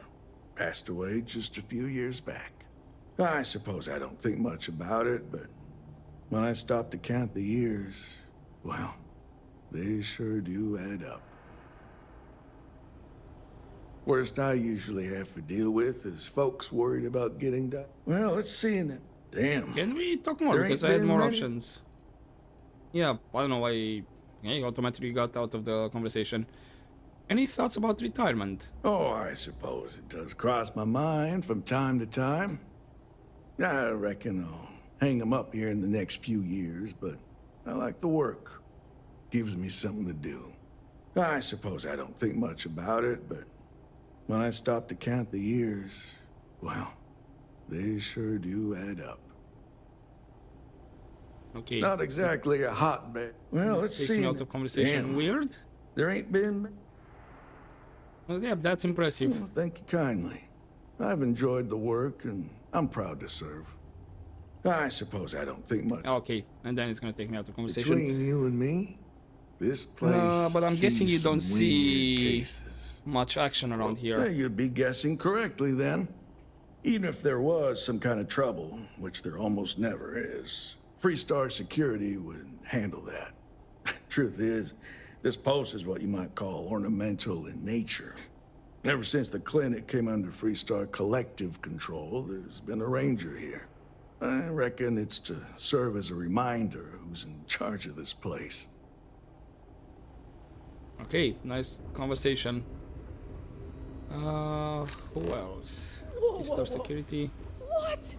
[SPEAKER 6] Passed away just a few years back. I suppose I don't think much about it, but when I stop to count the years, well, they sure do add up. Worst I usually have to deal with is folks worried about getting done. Well, let's see now. Damn.
[SPEAKER 1] Can we talk more? Because I had more options. Yeah, I don't know why I automatically got out of the conversation. Any thoughts about retirement?
[SPEAKER 6] Oh, I suppose it does cross my mind from time to time. I reckon I'll hang 'em up here in the next few years, but I like the work. Gives me something to do. I suppose I don't think much about it, but when I stop to count the years, well, they sure do add up.
[SPEAKER 1] Okay.
[SPEAKER 6] Not exactly a hotbed. Well, let's
[SPEAKER 1] Takes
[SPEAKER 6] see.
[SPEAKER 1] me out of conversation.
[SPEAKER 6] Damn.
[SPEAKER 1] Weird?
[SPEAKER 6] There ain't been...
[SPEAKER 1] Well, yeah, that's impressive.
[SPEAKER 6] Well, thank you kindly. I've enjoyed the work, and I'm proud to serve. I suppose I don't think much.
[SPEAKER 1] Okay, and then it's gonna take me out of conversation.
[SPEAKER 6] Between you and me, this place
[SPEAKER 1] but I'm guessing you don't
[SPEAKER 6] sees some
[SPEAKER 1] see
[SPEAKER 6] weird cases.
[SPEAKER 1] much action around here.
[SPEAKER 6] Yeah, you'd be guessing correctly then. Even if there was some kind of trouble, which there almost never is, Freestar Security would handle that. Truth is, this post is what you might call ornamental in nature. Ever since the clinic came under Freestar collective control, there's been a ranger here. I reckon it's to serve as a reminder who's in charge of this place.
[SPEAKER 1] Okay, nice conversation. Who else? Freestar Security.
[SPEAKER 9] What?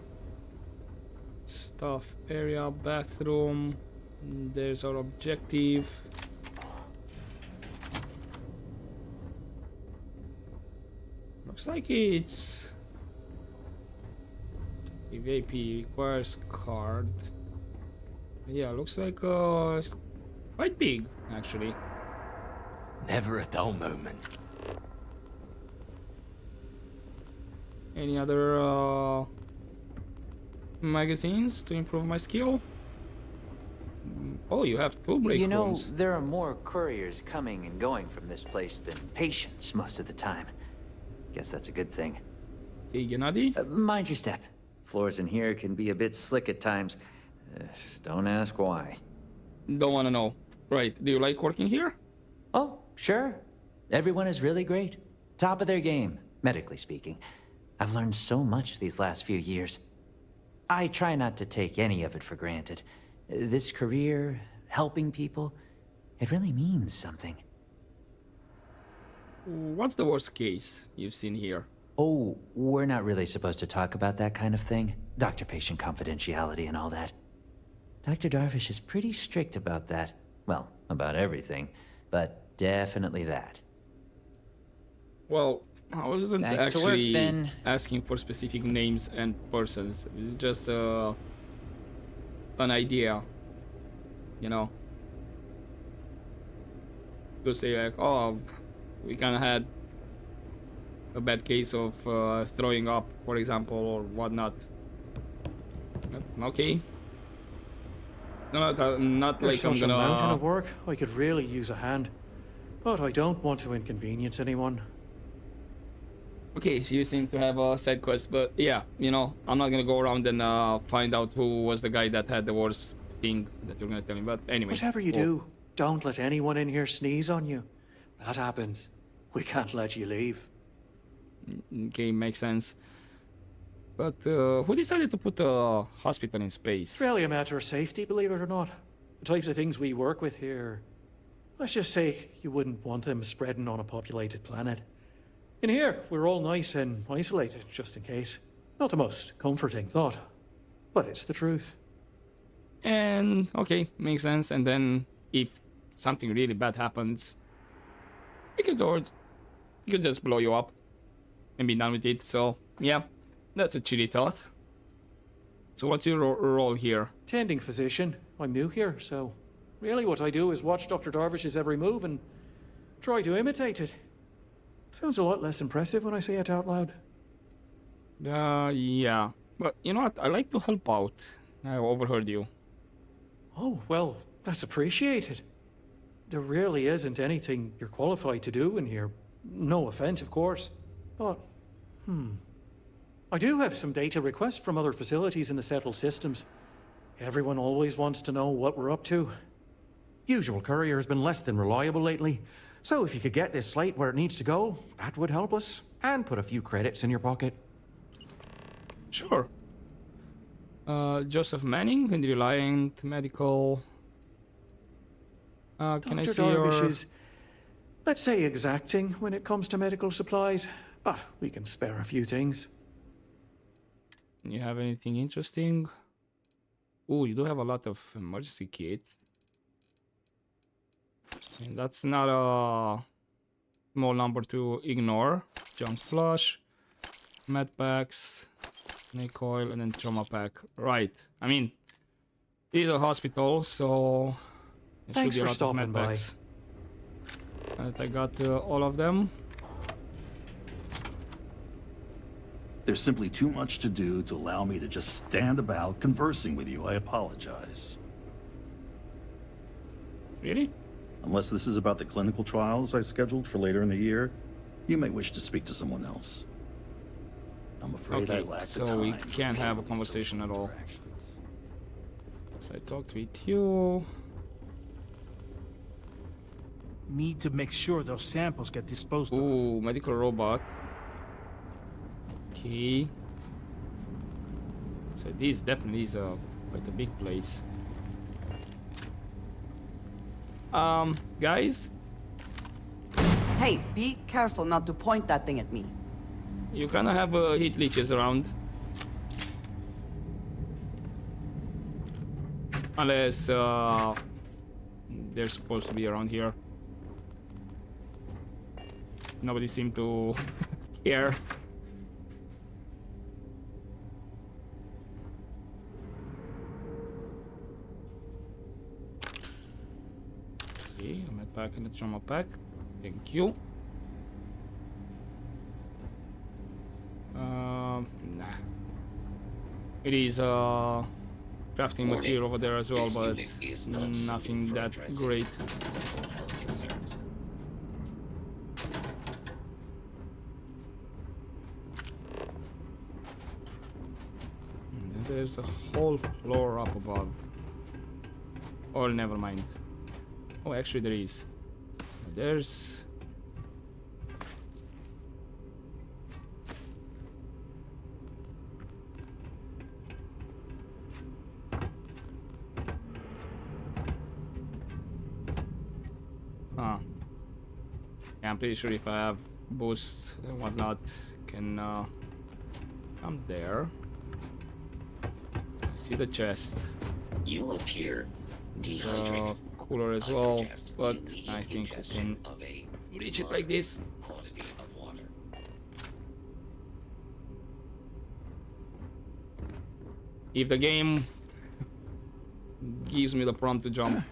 [SPEAKER 1] Staff area, bathroom. There's our objective. Looks like it's VIP requires card. Yeah, looks like it's quite big actually.
[SPEAKER 8] Never a dull moment.
[SPEAKER 1] Any other magazines to improve my skill? Oh, you have two break
[SPEAKER 8] You know,
[SPEAKER 1] rooms.
[SPEAKER 8] there are more couriers coming and going from this place than patients most of the time. Guess that's a good thing.
[SPEAKER 1] Hey, Gennady?
[SPEAKER 8] Mind your step. Floors in here can be a bit slick at times. Don't ask why.
[SPEAKER 1] Don't want to know. Right, do you like working here?
[SPEAKER 8] Oh, sure. Everyone is really great. Top of their game, medically speaking. I've learned so much these last few years. I try not to take any of it for granted. This career, helping people, it really means something.
[SPEAKER 1] What's the worst case you've seen here?
[SPEAKER 8] Oh, we're not really supposed to talk about that kind of thing. Doctor-patient confidentiality and all that. Dr. Darvish is pretty strict about that. Well, about everything, but definitely that.
[SPEAKER 1] Well, I wasn't
[SPEAKER 8] Back to
[SPEAKER 1] actually
[SPEAKER 8] work, then.
[SPEAKER 1] asking for specific names and persons. It's just an idea, you know. To say like, oh, we kind of had a bad case of throwing up, for example, or whatnot. Okay. No, not
[SPEAKER 18] There's
[SPEAKER 1] like I'm
[SPEAKER 18] such a mountain
[SPEAKER 1] gonna.
[SPEAKER 18] of work. I could really use a hand, but I don't want to inconvenience anyone.
[SPEAKER 1] Okay, so you seem to have a side quest, but yeah, you know, I'm not gonna go around and find out who was the guy that had the worst thing that you're gonna tell me. But anyway.
[SPEAKER 18] Whatever you do, don't let anyone in here sneeze on you. That happens, we can't let you leave.
[SPEAKER 1] Okay, makes sense. But who decided to put a hospital in space?
[SPEAKER 18] It's really a matter of safety, believe it or not. The types of things we work with here, let's just say you wouldn't want them spreading on a populated planet. In here, we're all nice and isolated, just in case. Not the most comforting thought, but it's the truth.
[SPEAKER 1] And okay, makes sense. And then if something really bad happens, it could just blow you up and be done with it. So yeah, that's a chilly thought. So what's your role here?
[SPEAKER 18] Tending physician. I'm new here, so really what I do is watch Dr. Darvish's every move and try to imitate it. Sounds a lot less impressive when I say it out loud.
[SPEAKER 1] Yeah. But you know what? I like to help out. I overheard you.
[SPEAKER 18] Oh, well, that's appreciated. There really isn't anything you're qualified to do in here. No offense, of course. But, I do have some data requests from other facilities in the settled systems. Everyone always wants to know what we're up to.
[SPEAKER 10] Usual courier has been less than reliable lately. So if you could get this slate where it needs to go, that would help us. And put a few credits in your pocket.
[SPEAKER 1] Sure. Joseph Manning, Reliant Medical. Can I
[SPEAKER 18] Dr.
[SPEAKER 1] see
[SPEAKER 18] Darvish
[SPEAKER 1] your...
[SPEAKER 18] is, let's say, exacting when it comes to medical supplies, but we can spare a few things.
[SPEAKER 1] You have anything interesting? Oh, you do have a lot of emergency kits. And that's not a small number to ignore. Junk flush, med packs, snake oil, and then trauma pack. Right. I mean, it is a hospital, so there
[SPEAKER 18] Thanks
[SPEAKER 1] should be
[SPEAKER 18] for
[SPEAKER 1] a lot of
[SPEAKER 18] stopping
[SPEAKER 1] med packs. And I got all of them.
[SPEAKER 7] There's simply too much to do to allow me to just stand about conversing with you. I apologize.
[SPEAKER 1] Really?
[SPEAKER 7] Unless this is about the clinical trials I scheduled for later in the year, you may wish to speak to someone else. I'm afraid I
[SPEAKER 1] Okay,
[SPEAKER 7] lack the
[SPEAKER 1] so
[SPEAKER 7] time.
[SPEAKER 1] we can't have a conversation at all. So I talked with you.
[SPEAKER 22] Need to make sure those samples get disposed of.
[SPEAKER 1] Ooh, medical robot. Okay. So this definitely is quite a big place. Guys?
[SPEAKER 11] Hey, be careful not to point that thing at me.
[SPEAKER 1] You kind of have heat leeches around. Unless they're supposed to be around here. Nobody seemed to care. Okay, I'm back in the trauma pack. Thank you. Nah. It is crafting material over there as well, but nothing that great. And then there's a whole floor up above. Oh, never mind. Oh, actually there is. There's... Huh. Yeah, I'm pretty sure if I have boosts and whatnot, can come there. I see the chest.
[SPEAKER 14] You appear dehydrated.
[SPEAKER 1] Cooler as well, but I think I can reach it like this.
[SPEAKER 14] Quantity of water.
[SPEAKER 1] If the game gives me the prompt to jump.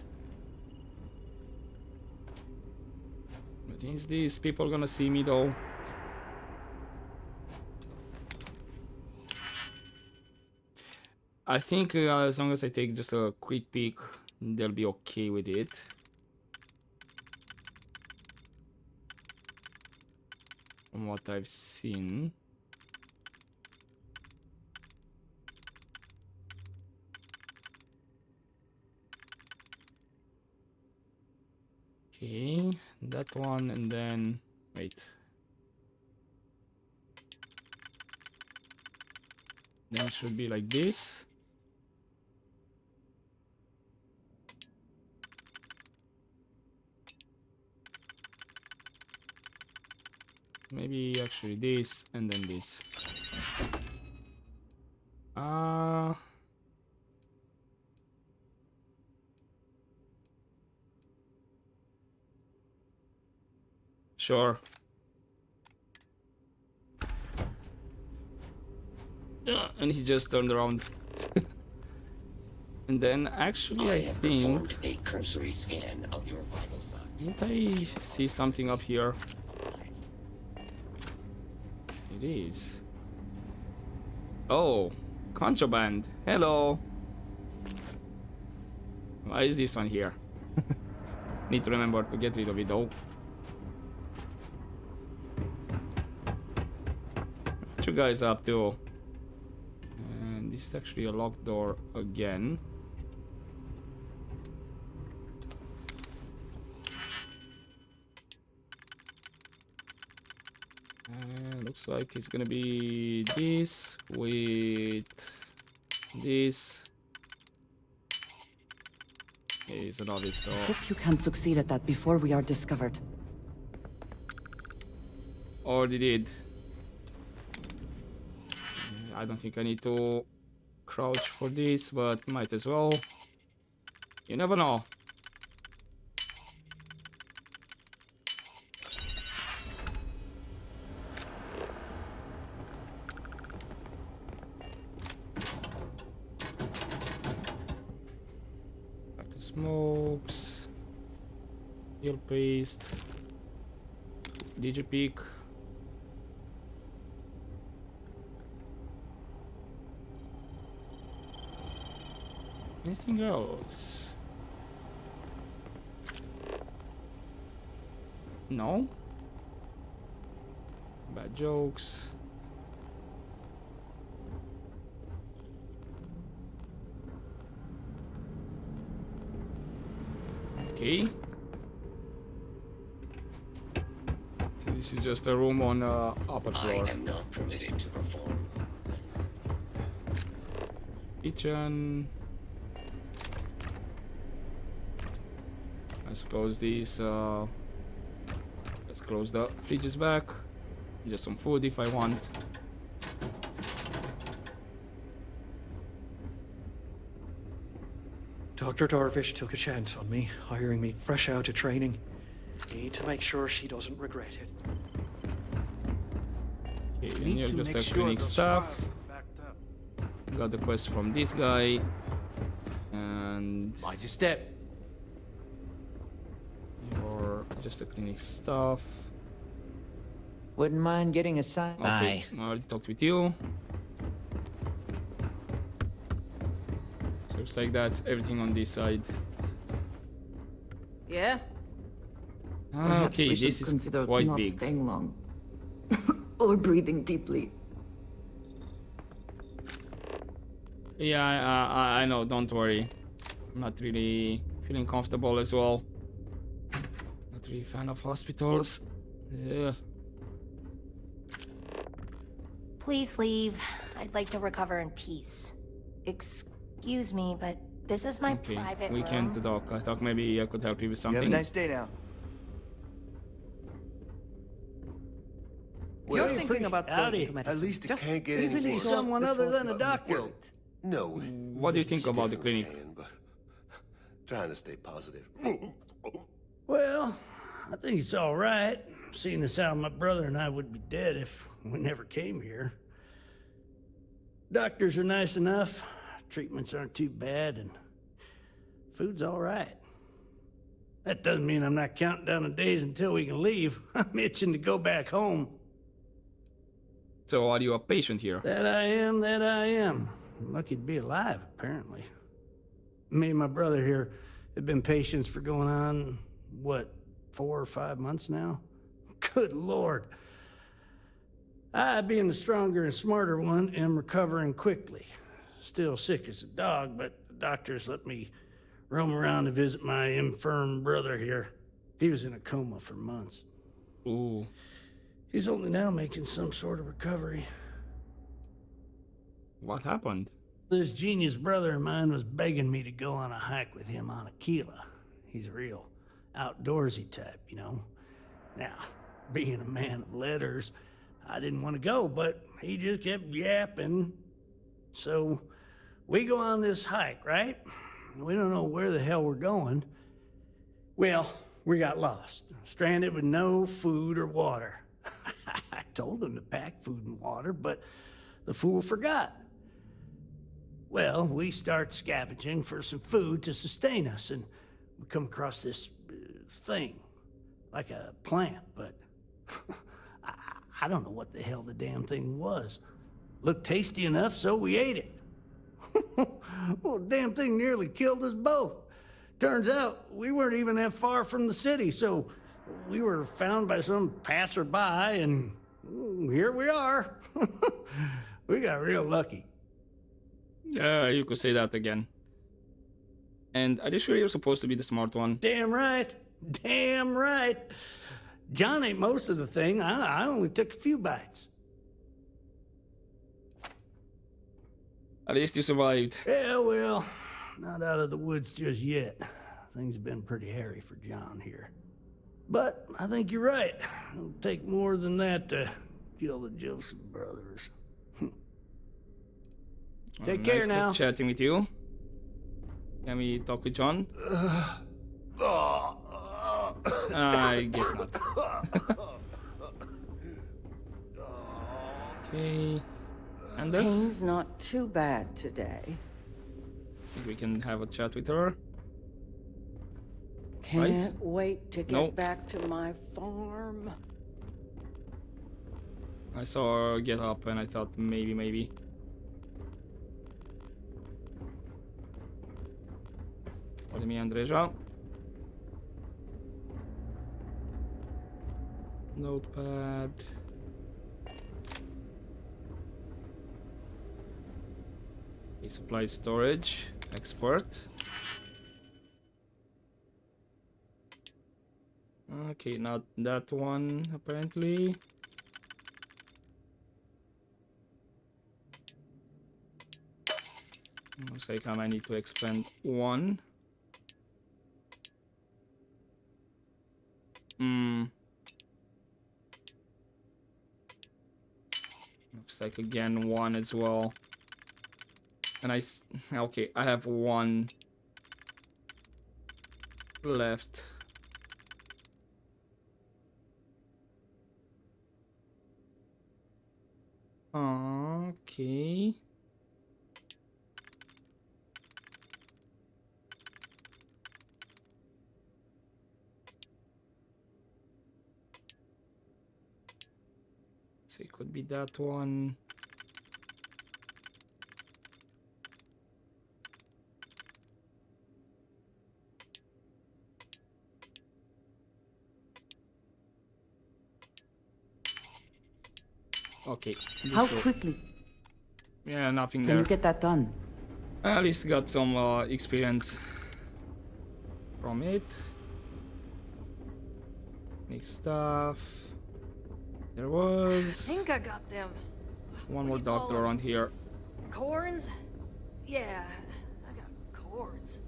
[SPEAKER 1] But is these people gonna see me though? I think as long as I take just a quick peek, they'll be okay with it. From what I've seen. Okay, that one, and then wait. Then it should be like this. Maybe actually this and then this. Sure. Yeah, and he just turned around. And then actually I think
[SPEAKER 2] performed a cursory scan of your vital signs.
[SPEAKER 1] didn't I see something up here? It is. Oh, contraband. Hello. Why is this one here? Need to remember to get rid of it though. What you guys up to? And this is actually a locked door again. Looks like it's gonna be this with this. He's an obvious, so
[SPEAKER 11] Hope you can succeed at that before we are discovered.
[SPEAKER 1] already did. I don't think I need to crouch for this, but might as well. You never know. Smokes, heel paste, digipeak. Anything else? No? Bad jokes. Okay. So this is just a room on upper floor.
[SPEAKER 2] I am not permitted to perform.
[SPEAKER 1] Kitchen. I suppose these. Let's close the fridges back. Just some food if I want.
[SPEAKER 18] Dr. Darvish took a chance on me, hiring me fresh out of training. Need to make sure she doesn't regret it.
[SPEAKER 1] Okay, and here's just a clinic stuff. Got the quest from this guy. And
[SPEAKER 17] mind your step.
[SPEAKER 1] Or just a clinic stuff.
[SPEAKER 8] Wouldn't mind getting a sign.
[SPEAKER 1] Okay, I already talked with you. So looks like that's everything on this side.
[SPEAKER 9] Yeah?
[SPEAKER 1] Okay, this is quite
[SPEAKER 11] not
[SPEAKER 1] big.
[SPEAKER 11] Staying long. Or breathing deeply.
[SPEAKER 1] Yeah, I know, don't worry. I'm not really feeling comfortable as well. Not really a fan of hospitals. Yeah.
[SPEAKER 12] Please leave. I'd like to recover in peace. Excuse me, but this is my private
[SPEAKER 1] we
[SPEAKER 12] room.
[SPEAKER 1] can't talk. I thought maybe I could help you with something.
[SPEAKER 23] You have a nice day now.
[SPEAKER 11] You're thinking about going to medicine.
[SPEAKER 23] At least it
[SPEAKER 11] Just
[SPEAKER 23] can't get
[SPEAKER 11] even
[SPEAKER 23] any
[SPEAKER 11] if
[SPEAKER 23] worse.
[SPEAKER 11] someone other than a doctor.
[SPEAKER 23] Well, no.
[SPEAKER 1] What do you think about the clinic?
[SPEAKER 23] But trying to stay positive.
[SPEAKER 22] Well, I think it's all right, seeing as how my brother and I would be dead if we never came here. Doctors are nice enough, treatments aren't too bad, and food's all right. That doesn't mean I'm not counting down the days until we can leave. I'm itching to go back home.
[SPEAKER 1] So are you a patient here?
[SPEAKER 22] That I am, that I am. I'm lucky to be alive, apparently. Me and my brother here have been patients for going on, what, 4 or 5 months now? Good Lord. I, being the stronger and smarter one, am recovering quickly. Still sick as a dog, but the doctors let me roam around to visit my infirm brother here. He was in a coma for months.
[SPEAKER 1] Ooh.
[SPEAKER 22] He's only now making some sort of recovery.
[SPEAKER 1] What happened?
[SPEAKER 22] This genius brother of mine was begging me to go on a hike with him on Aquila. He's a real outdoorsy type, you know. Now, Being a man of letters, I didn't want to go, but he just kept yapping. So we go on this hike, right? We don't know where the hell we're going. Well, we got lost, stranded with no food or water. I told him to pack food and water, but the fool forgot. Well, we start scavenging for some food to sustain us, and we come across this thing, like a plant, but I don't know what the hell the damn thing was. Looked tasty enough, so we ate it. Well, the damn thing nearly killed us both. Turns out we weren't even that far from the city, so we were found by some passerby, and here we are. We got real lucky.
[SPEAKER 1] Yeah, you could say that again. And are you sure you're supposed to be the smart one?
[SPEAKER 22] Damn right. Damn right. John ate most of the thing. I only took a few bites.
[SPEAKER 1] At least you survived.
[SPEAKER 22] Yeah, well, not out of the woods just yet. Things have been pretty hairy for John here. But I think you're right. It'll take more than that to kill the Joseph brothers. Take care now.
[SPEAKER 1] Nice chatting with you. Can we talk with John? I guess not. Okay. And this?
[SPEAKER 3] Pain's not too bad today.
[SPEAKER 1] Think we can have a chat with her.
[SPEAKER 3] Can't wait to get back to my farm.
[SPEAKER 1] I saw her get up and I thought maybe. Follow me, Andreja. Notepad. Okay, supply storage. Export. Okay, not that one apparently. Looks like I might need to expand one. Looks like again one as well. And okay, I have one left. Okay. So it could be that one. Okay.
[SPEAKER 3] How quickly?
[SPEAKER 1] Yeah, nothing
[SPEAKER 3] Can
[SPEAKER 1] there.
[SPEAKER 3] you get that done?
[SPEAKER 1] I at least got some experience from it. Make stuff. There was.
[SPEAKER 9] I think I got them.
[SPEAKER 1] One more doctor around here.
[SPEAKER 9] Corns? Yeah, I got corns.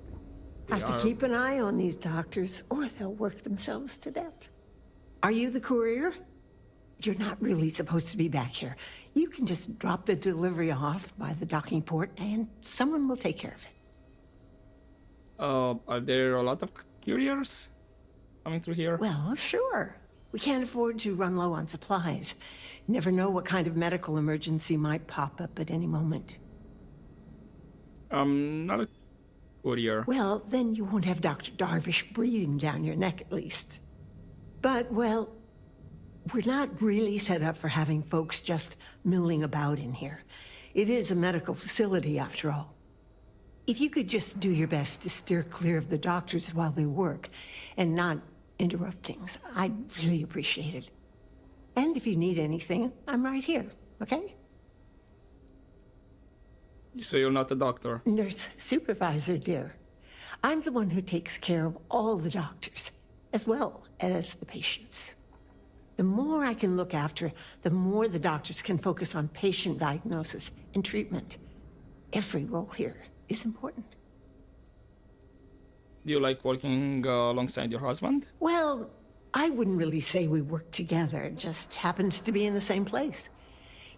[SPEAKER 4] Have to keep an eye on these doctors, or they'll work themselves to death. Are you the courier? You're not really supposed to be back here. You can just drop the delivery off by the docking port, and someone will take care of it.
[SPEAKER 1] Are there a lot of couriers coming through here?
[SPEAKER 4] Well, sure. We can't afford to run low on supplies. Never know what kind of medical emergency might pop up at any moment.
[SPEAKER 1] Not a courier.
[SPEAKER 4] Well, then you won't have Dr. Darvish breathing down your neck, at least. But, well, we're not really set up for having folks just milling about in here. It is a medical facility, after all. If you could just do your best to steer clear of the doctors while they work, and not interrupt things, I'd really appreciate it. And if you need anything, I'm right here, okay?
[SPEAKER 1] So you're not a doctor?
[SPEAKER 4] Nurse supervisor, dear. I'm the one who takes care of all the doctors, as well as the patients. The more I can look after, the more the doctors can focus on patient diagnosis and treatment. Every role here is important.
[SPEAKER 1] Do you like working alongside your husband?
[SPEAKER 4] Well, I wouldn't really say we work together. It just happens to be in the same place.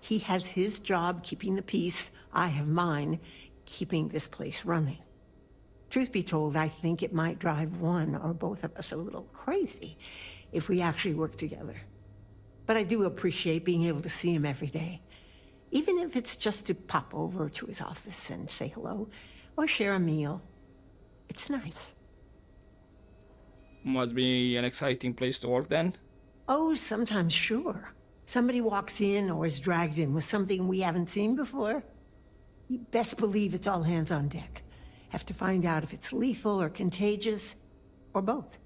[SPEAKER 4] He has his job keeping the peace. I have mine keeping this place running. Truth be told, I think it might drive one or both of us a little crazy if we actually work together. But I do appreciate being able to see him every day. Even if it's just to pop over to his office and say hello or share a meal. It's nice.
[SPEAKER 1] Must be an exciting place to work then.
[SPEAKER 4] Oh, sometimes, sure. Somebody walks in or is dragged in with something we haven't seen before. You best believe it's all hands on deck. Have to find out if it's lethal or contagious, or both.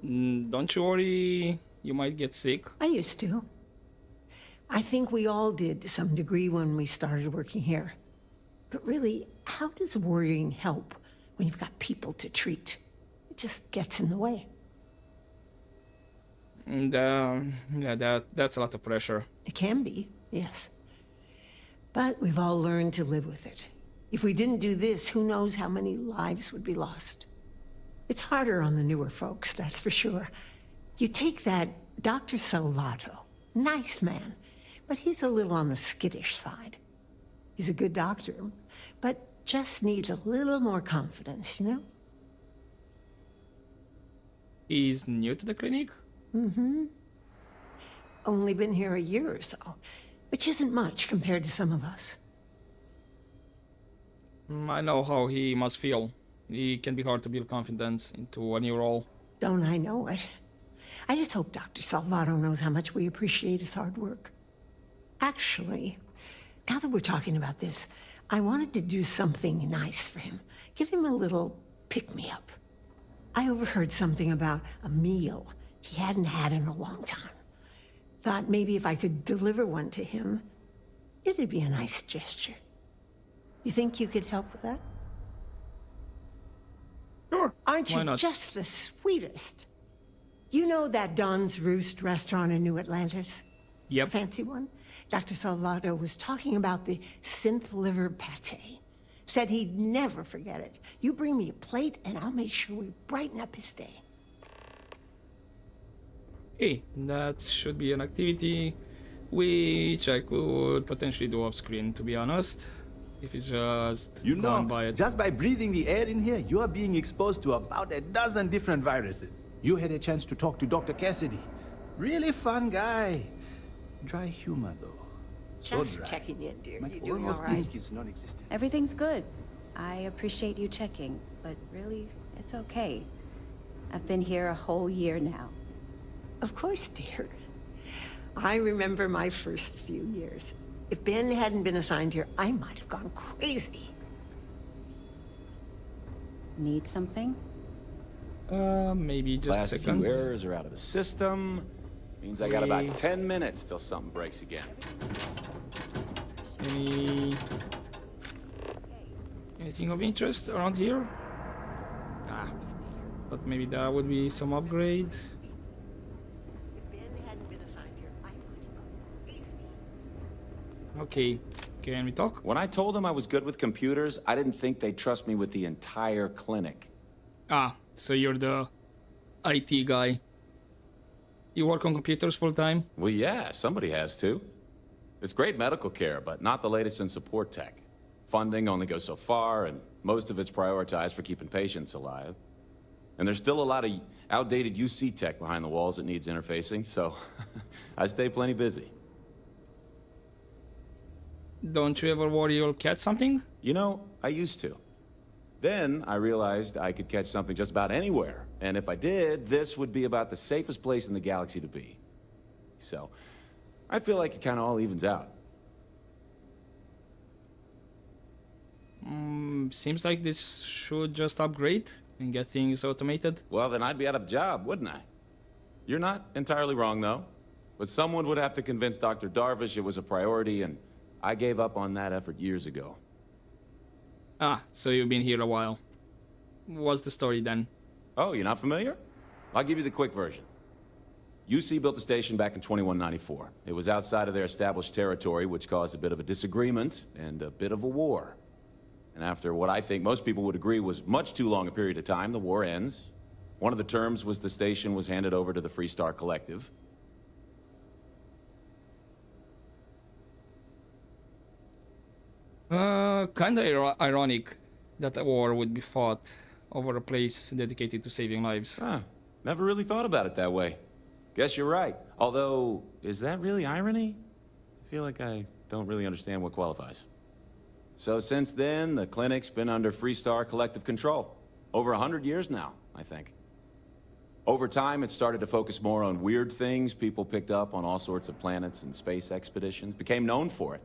[SPEAKER 1] Don't you worry, you might get sick.
[SPEAKER 4] I used to. I think we all did to some degree when we started working here. But really, how does worrying help when you've got people to treat? It just gets in the way.
[SPEAKER 1] And, yeah, that's a lot of pressure.
[SPEAKER 4] It can be, yes. But we've all learned to live with it. If we didn't do this, who knows how many lives would be lost. It's harder on the newer folks, that's for sure. You take that Dr. Salvato, nice man, but he's a little on the skittish side. He's a good doctor, but just needs a little more confidence, you know?
[SPEAKER 1] He's new to the clinic?
[SPEAKER 4] Mm-hmm. Only been here a year or so, which isn't much compared to some of us.
[SPEAKER 1] I know how he must feel. It can be hard to build confidence into a new role.
[SPEAKER 4] Don't I know it? I just hope Dr. Salvato knows how much we appreciate his hard work. Actually, now that we're talking about this, I wanted to do something nice for him. Give him a little pick-me-up. I overheard something about a meal he hadn't had in a long time. Thought maybe if I could deliver one to him, it'd be a nice gesture. You think you could help with that?
[SPEAKER 1] Sure.
[SPEAKER 4] Aren't
[SPEAKER 1] Why
[SPEAKER 4] you
[SPEAKER 1] not?
[SPEAKER 4] just the sweetest? You know that Don's Roost restaurant in New Atlantis?
[SPEAKER 1] Yep.
[SPEAKER 4] Fancy one? Dr. Salvato was talking about the synth liver pate. Said he'd never forget it. You bring me a plate and I'll make sure we brighten up his day.
[SPEAKER 1] Hey, that should be an activity which I could potentially do off screen, to be honest. If it's just
[SPEAKER 5] You know,
[SPEAKER 1] gone by it.
[SPEAKER 5] just by breathing the air in here, you are being exposed to about a dozen different viruses. You had a chance to talk to Dr. Cassidy. Really fun guy. Dry humor, though. So
[SPEAKER 4] Just
[SPEAKER 5] dry.
[SPEAKER 4] checking in, dear.
[SPEAKER 5] Might
[SPEAKER 4] You doing all
[SPEAKER 5] almost
[SPEAKER 4] right?
[SPEAKER 5] think it's non-existent.
[SPEAKER 15] Everything's good. I appreciate you checking, but really, it's okay. I've been here a whole year now.
[SPEAKER 4] Of course, dear. I remember my first few years. If Ben hadn't been assigned here, I might have gone crazy.
[SPEAKER 15] Need something?
[SPEAKER 1] Maybe just
[SPEAKER 16] Last
[SPEAKER 1] a second.
[SPEAKER 16] few errors are out of the system. Means I got
[SPEAKER 1] Okay.
[SPEAKER 16] about 10 minutes till something breaks again.
[SPEAKER 1] Anything of interest around here? Ah, but maybe that would be some upgrade. Okay, can we talk?
[SPEAKER 16] When I told them I was good with computers, I didn't think they'd trust me with the entire clinic.
[SPEAKER 1] Ah, so you're the IT guy. You work on computers full time?
[SPEAKER 16] Well, yeah, somebody has to. It's great medical care, but not the latest in support tech. Funding only goes so far, and most of it's prioritized for keeping patients alive. And there's still a lot of outdated UC tech behind the walls that needs interfacing, so I stay plenty busy.
[SPEAKER 1] Don't you ever worry you'll catch something?
[SPEAKER 16] You know, I used to. Then I realized I could catch something just about anywhere. And if I did, this would be about the safest place in the galaxy to be. So, I feel like it kind of all evens out.
[SPEAKER 1] Seems like this should just upgrade and get things automated.
[SPEAKER 16] Well, then I'd be out of a job, wouldn't I? You're not entirely wrong, though. But someone would have to convince Dr. Darvish it was a priority, and I gave up on that effort years ago.
[SPEAKER 1] Ah, so you've been here a while. What's the story then?
[SPEAKER 16] Oh, you're not familiar? I'll give you the quick version. UC built the station back in 2194. It was outside of their established territory, which caused a bit of a disagreement and a bit of a war. And after what I think most people would agree was much too long a period of time, the war ends. One of the terms was the station was handed over to the Freestar Collective.
[SPEAKER 1] Kinda ironic that a war would be fought over a place dedicated to saving lives.
[SPEAKER 16] Never really thought about it that way. Guess you're right. Although, is that really irony? I feel like I don't really understand what qualifies. So since then, the clinic's been under Freestar Collective control. Over 100 years now, I think. Over time, it started to focus more on weird things people picked up on all sorts of planets and space expeditions, became known for it,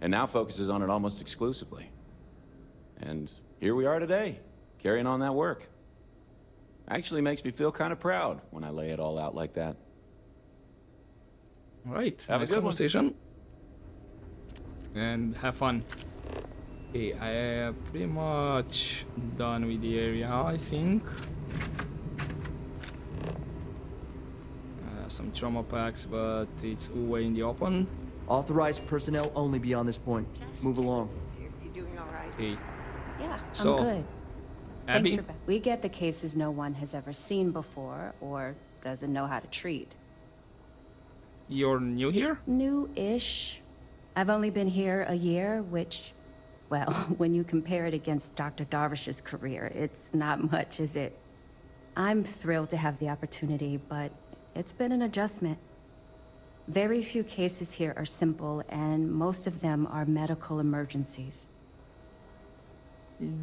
[SPEAKER 16] and now focuses on it almost exclusively. And here we are today, carrying on that work. Actually makes me feel kind of proud when I lay it all out like that.
[SPEAKER 1] All right,
[SPEAKER 16] Have
[SPEAKER 1] nice
[SPEAKER 16] a good
[SPEAKER 1] conversation. And have fun. Okay, I am pretty much done with the area, I think. Some trauma packs, but it's way in the open.
[SPEAKER 13] Authorized personnel only beyond this point. Move along.
[SPEAKER 3] You doing all right?
[SPEAKER 1] Okay.
[SPEAKER 15] Yeah,
[SPEAKER 1] So,
[SPEAKER 15] I'm good.
[SPEAKER 1] Abby?
[SPEAKER 15] Thanks for we get the cases no one has ever seen before or doesn't know how to treat.
[SPEAKER 1] You're new here?
[SPEAKER 15] New-ish. I've only been here a year, which, well, when you compare it against Dr. Darvish's career, it's not much, is it? I'm thrilled to have the opportunity, but it's been an adjustment. Very few cases here are simple, and most of them are medical emergencies.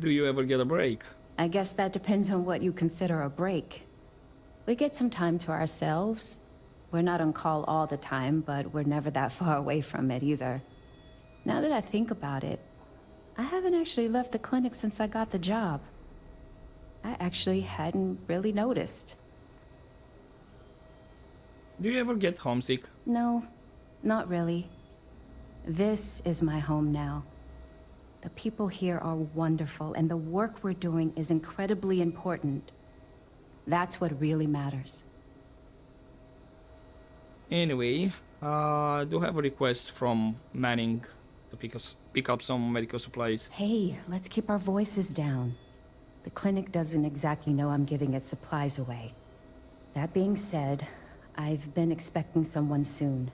[SPEAKER 1] Do you ever get a break?
[SPEAKER 15] I guess that depends on what you consider a break. We get some time to ourselves. We're not on call all the time, but we're never that far away from it either. Now that I think about it, I haven't actually left the clinic since I got the job. I actually hadn't really noticed.
[SPEAKER 1] Do you ever get homesick?
[SPEAKER 15] No, not really. This is my home now. The people here are wonderful, and the work we're doing is incredibly important. That's what really matters.
[SPEAKER 1] Anyway, I do have a request from Manning to pick up some medical supplies.
[SPEAKER 15] Hey, let's keep our voices down. The clinic doesn't exactly know I'm giving its supplies away. That being said, I've been expecting someone soon.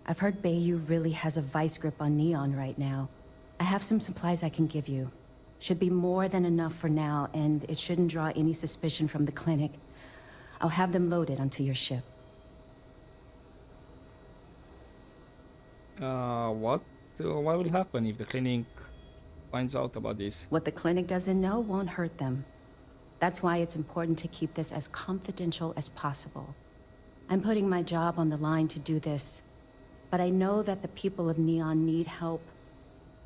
[SPEAKER 15] I've heard Bayou really has a vice grip on Neon right now. I have some supplies I can give you. Should be more than enough for now, and it shouldn't draw any suspicion from the clinic. I'll have them loaded onto your ship.
[SPEAKER 1] What will happen if the clinic finds out about this?
[SPEAKER 15] What the clinic doesn't know won't hurt them. That's why it's important to keep this as confidential as possible. I'm putting my job on the line to do this, but I know that the people of Neon need help.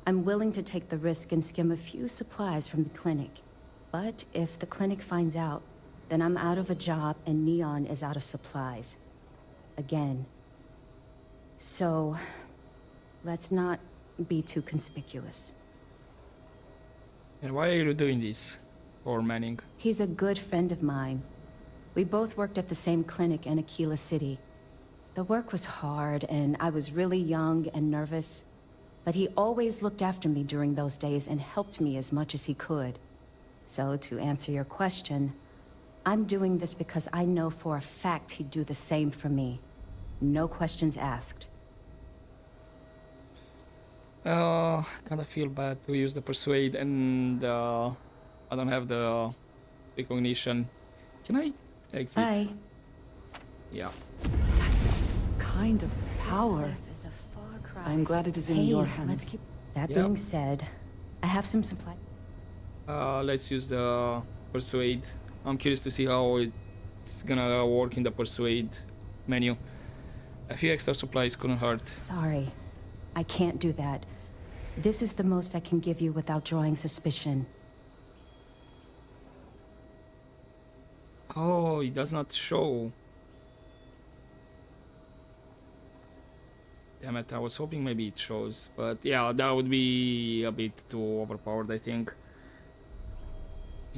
[SPEAKER 15] I'm willing to take the risk and skim a few supplies from the clinic. But if the clinic finds out, then I'm out of a job and Neon is out of supplies. Again. So, let's not be too conspicuous.
[SPEAKER 1] And why are you doing this for Manning?
[SPEAKER 15] He's a good friend of mine. We both worked at the same clinic in Aquila City. The work was hard, and I was really young and nervous. But he always looked after me during those days and helped me as much as he could. So, to answer your question, I'm doing this because I know for a fact he'd do the same for me. No questions asked.
[SPEAKER 1] Kinda feel bad to use the persuade, and I don't have the recognition. Can I exit?
[SPEAKER 15] Bye.
[SPEAKER 1] Yeah.
[SPEAKER 11] Kind of power.
[SPEAKER 15] This is a far cry.
[SPEAKER 11] I'm glad it is in
[SPEAKER 15] Hey,
[SPEAKER 11] your hands.
[SPEAKER 15] let's keep... That
[SPEAKER 1] Yep.
[SPEAKER 15] being said, I have some supply.
[SPEAKER 1] Let's use the persuade. I'm curious to see how it's gonna work in the persuade menu. A few extra supplies couldn't hurt.
[SPEAKER 15] Sorry, I can't do that. This is the most I can give you without drawing suspicion.
[SPEAKER 1] Oh, it does not show. Damn it, I was hoping maybe it shows. But yeah, that would be a bit too overpowered, I think.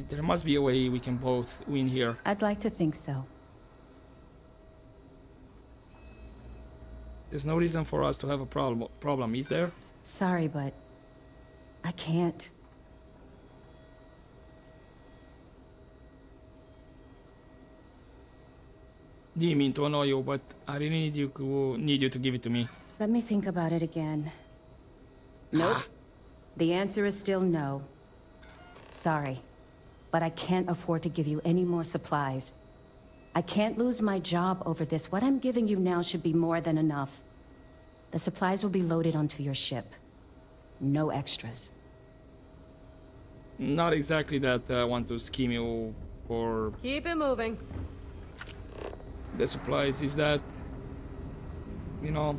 [SPEAKER 1] There must be a way we can both win here.
[SPEAKER 15] I'd like to think so.
[SPEAKER 1] There's no reason for us to have a problem, is there?
[SPEAKER 15] Sorry, but I can't.
[SPEAKER 1] Didn't mean to annoy you, but I really need you to give it to me.
[SPEAKER 15] Let me think about it again. Nope. The answer is still no. Sorry, but I can't afford to give you any more supplies. I can't lose my job over this. What I'm giving you now should be more than enough. The supplies will be loaded onto your ship. No extras.
[SPEAKER 1] Not exactly that I want to scheme you for
[SPEAKER 19] Keep it moving.
[SPEAKER 1] the supplies. Is that, you know,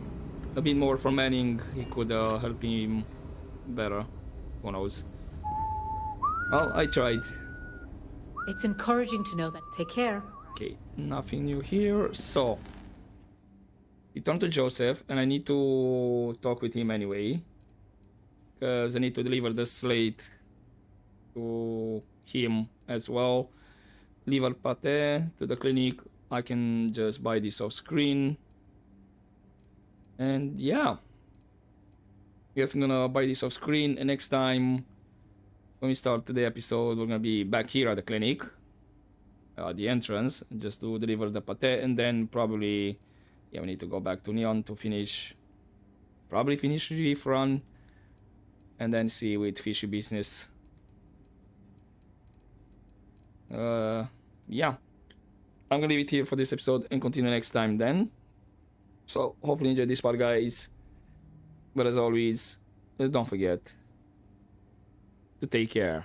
[SPEAKER 1] a bit more for Manning? He could help him better. Who knows? Well, I tried.
[SPEAKER 20] It's encouraging to know that. Take care.
[SPEAKER 1] Okay, nothing new here. So, return to Joseph, and I need to talk with him anyway, because I need to deliver the slate to him as well. Liver pate to the clinic. I can just buy this off screen. And yeah, guess I'm gonna buy this off screen, and next time when we start the episode, we're gonna be back here at the clinic, the entrance, just to deliver the pate, and then probably, yeah, we need to go back to Neon to finish, probably finish Reef Run, and then see with Fishy Business. Yeah, I'm gonna leave it here for this episode and continue next time then. So hopefully you enjoyed this part, guys. But as always, don't forget to take care.